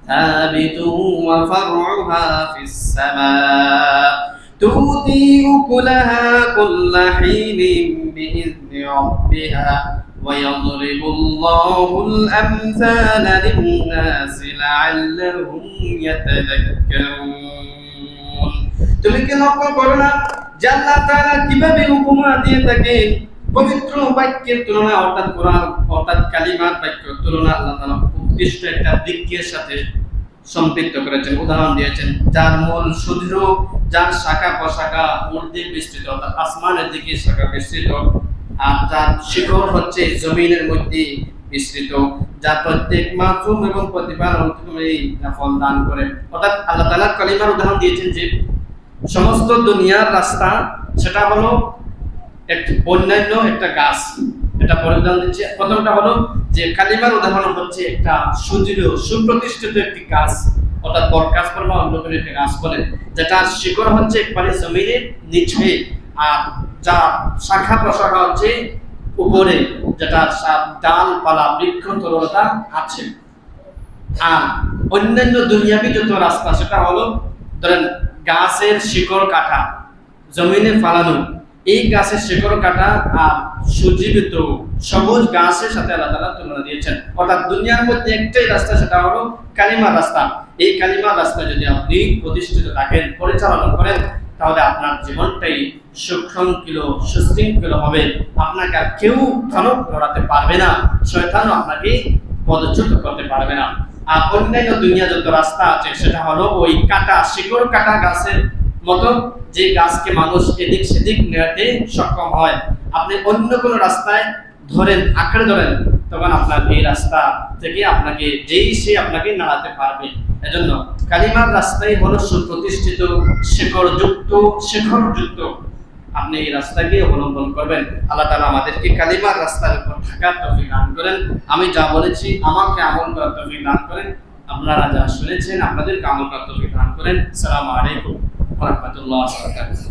সাবিতুন ওয়া ফারউহা ফিস সামা তুতি উকুলাহা কুল্লা হিনিন বিইذনি রাব্বিহা ওয়া ইয়াদরিবুল্লাহুল আমসালা লিন-নাসি লাআল্লাহুম ইয়াতাযাক্কারুন। তুমি কি লক্ষ্য করো না যে আল্লাহ তাআলা কিভাবে উপমা দিয়ে থাকেন? পবিত্র বাক্যের তুলনা, অর্থাৎ কোরআন অর্থাৎ কালিমার বাক্যের তুলনা আল্লাহ তাআলা উদ্দিষ্ট একটা দিকের সাথে সম্পৃক্ত করেছেন, উদাহরণ দিয়েছেন, যার মূল সুদৃঢ়, যার শাখা প্রশাখা মধ্যে বিস্তৃত, অর্থাৎ আসমানের দিকে শাখা বিস্তৃত, আর যার শিকড় হচ্ছে জমিনের মধ্যে বিস্তৃত, যা প্রত্যেক মাসুম এবং প্রতিবার ফল দান করে। অর্থাৎ আল্লাহ তাআলা কালিমার উদাহরণ দিয়েছেন যে সমস্ত দুনিয়ার রাস্তা সেটা হলো অন্যান্য একটা গাছ। এটা পরিধান দিচ্ছে। প্রথমটা হলো যে কালিমার উদাহরণ হচ্ছে একটা সুদৃঢ় সুপ্রতিষ্ঠিত একটি গাছ, অর্থাৎ বটগাছ বা অন্য কোনো একটা গাছ বলে, যেটা শিকড় হচ্ছে একবারে জমিনের নিচে, আর যা শাখা প্রশাখা হচ্ছে উপরে, যেটা সব ডালপালা বৃক্ষ তরলতা আছে। আর অন্যান্য দুনিয়াবি যত রাস্তা, সেটা হলো ধরেন গাছের শিকড় কাটা, জমিনে ফালানো, এই গাছের শিকড় কাটা আর সুজীবিত সবুজ গাছের সাথে আল্লাহ তাআলা তুলনা দিয়েছেন। অর্থাৎ দুনিয়ার মধ্যে একটাই রাস্তা, সেটা হলো কালিমার রাস্তা। এই কালিমার রাস্তায় যদি আপনি প্রতিষ্ঠিত থাকেন, পরিচালনা করেন, তাহলে আপনার জীবনটাই সুশৃঙ্খল সুশৃঙ্খল হবে। আপনাকে আর কেউ ধনক লড়াতে পারবে না, শয়তানও আপনাকে পদচ্যুত করতে পারবে না। আর অন্যান্য দুনিয়া যত রাস্তা আছে, সেটা হলো ওই কাটা শিকড় কাটা গাছের মতো, যে গাছকে মানুষ এদিক সেদিক নেড়াতে সক্ষম হয়। আপনি অন্য কোনো রাস্তায় ধরেন, আঁকড়ে ধরেন, তখন আপনার এই রাস্তা থেকে আপনাকে সে আপনাকে নাড়াতে পারবে। এজন্য কালিমার রাস্তাই হলো সুপ্রতিষ্ঠিত শেখরযুক্ত। আপনি এই রাস্তাকে অবলম্বন করবেন। আল্লাহ তাআলা আমাদেরকে কালিমার রাস্তার উপর থাকার তৌফিক দান করেন। আমি যা বলেছি আমাকে আমল করার তৌফিক দান করেন। আপনারা যা শুনেছেন আপনাদেরকে আমল করার তৌফিক দান করেন। আসসালামু আলাইকুম ওয়া রাহমাতুল্লাহি ওয়া বারাকাতুহু।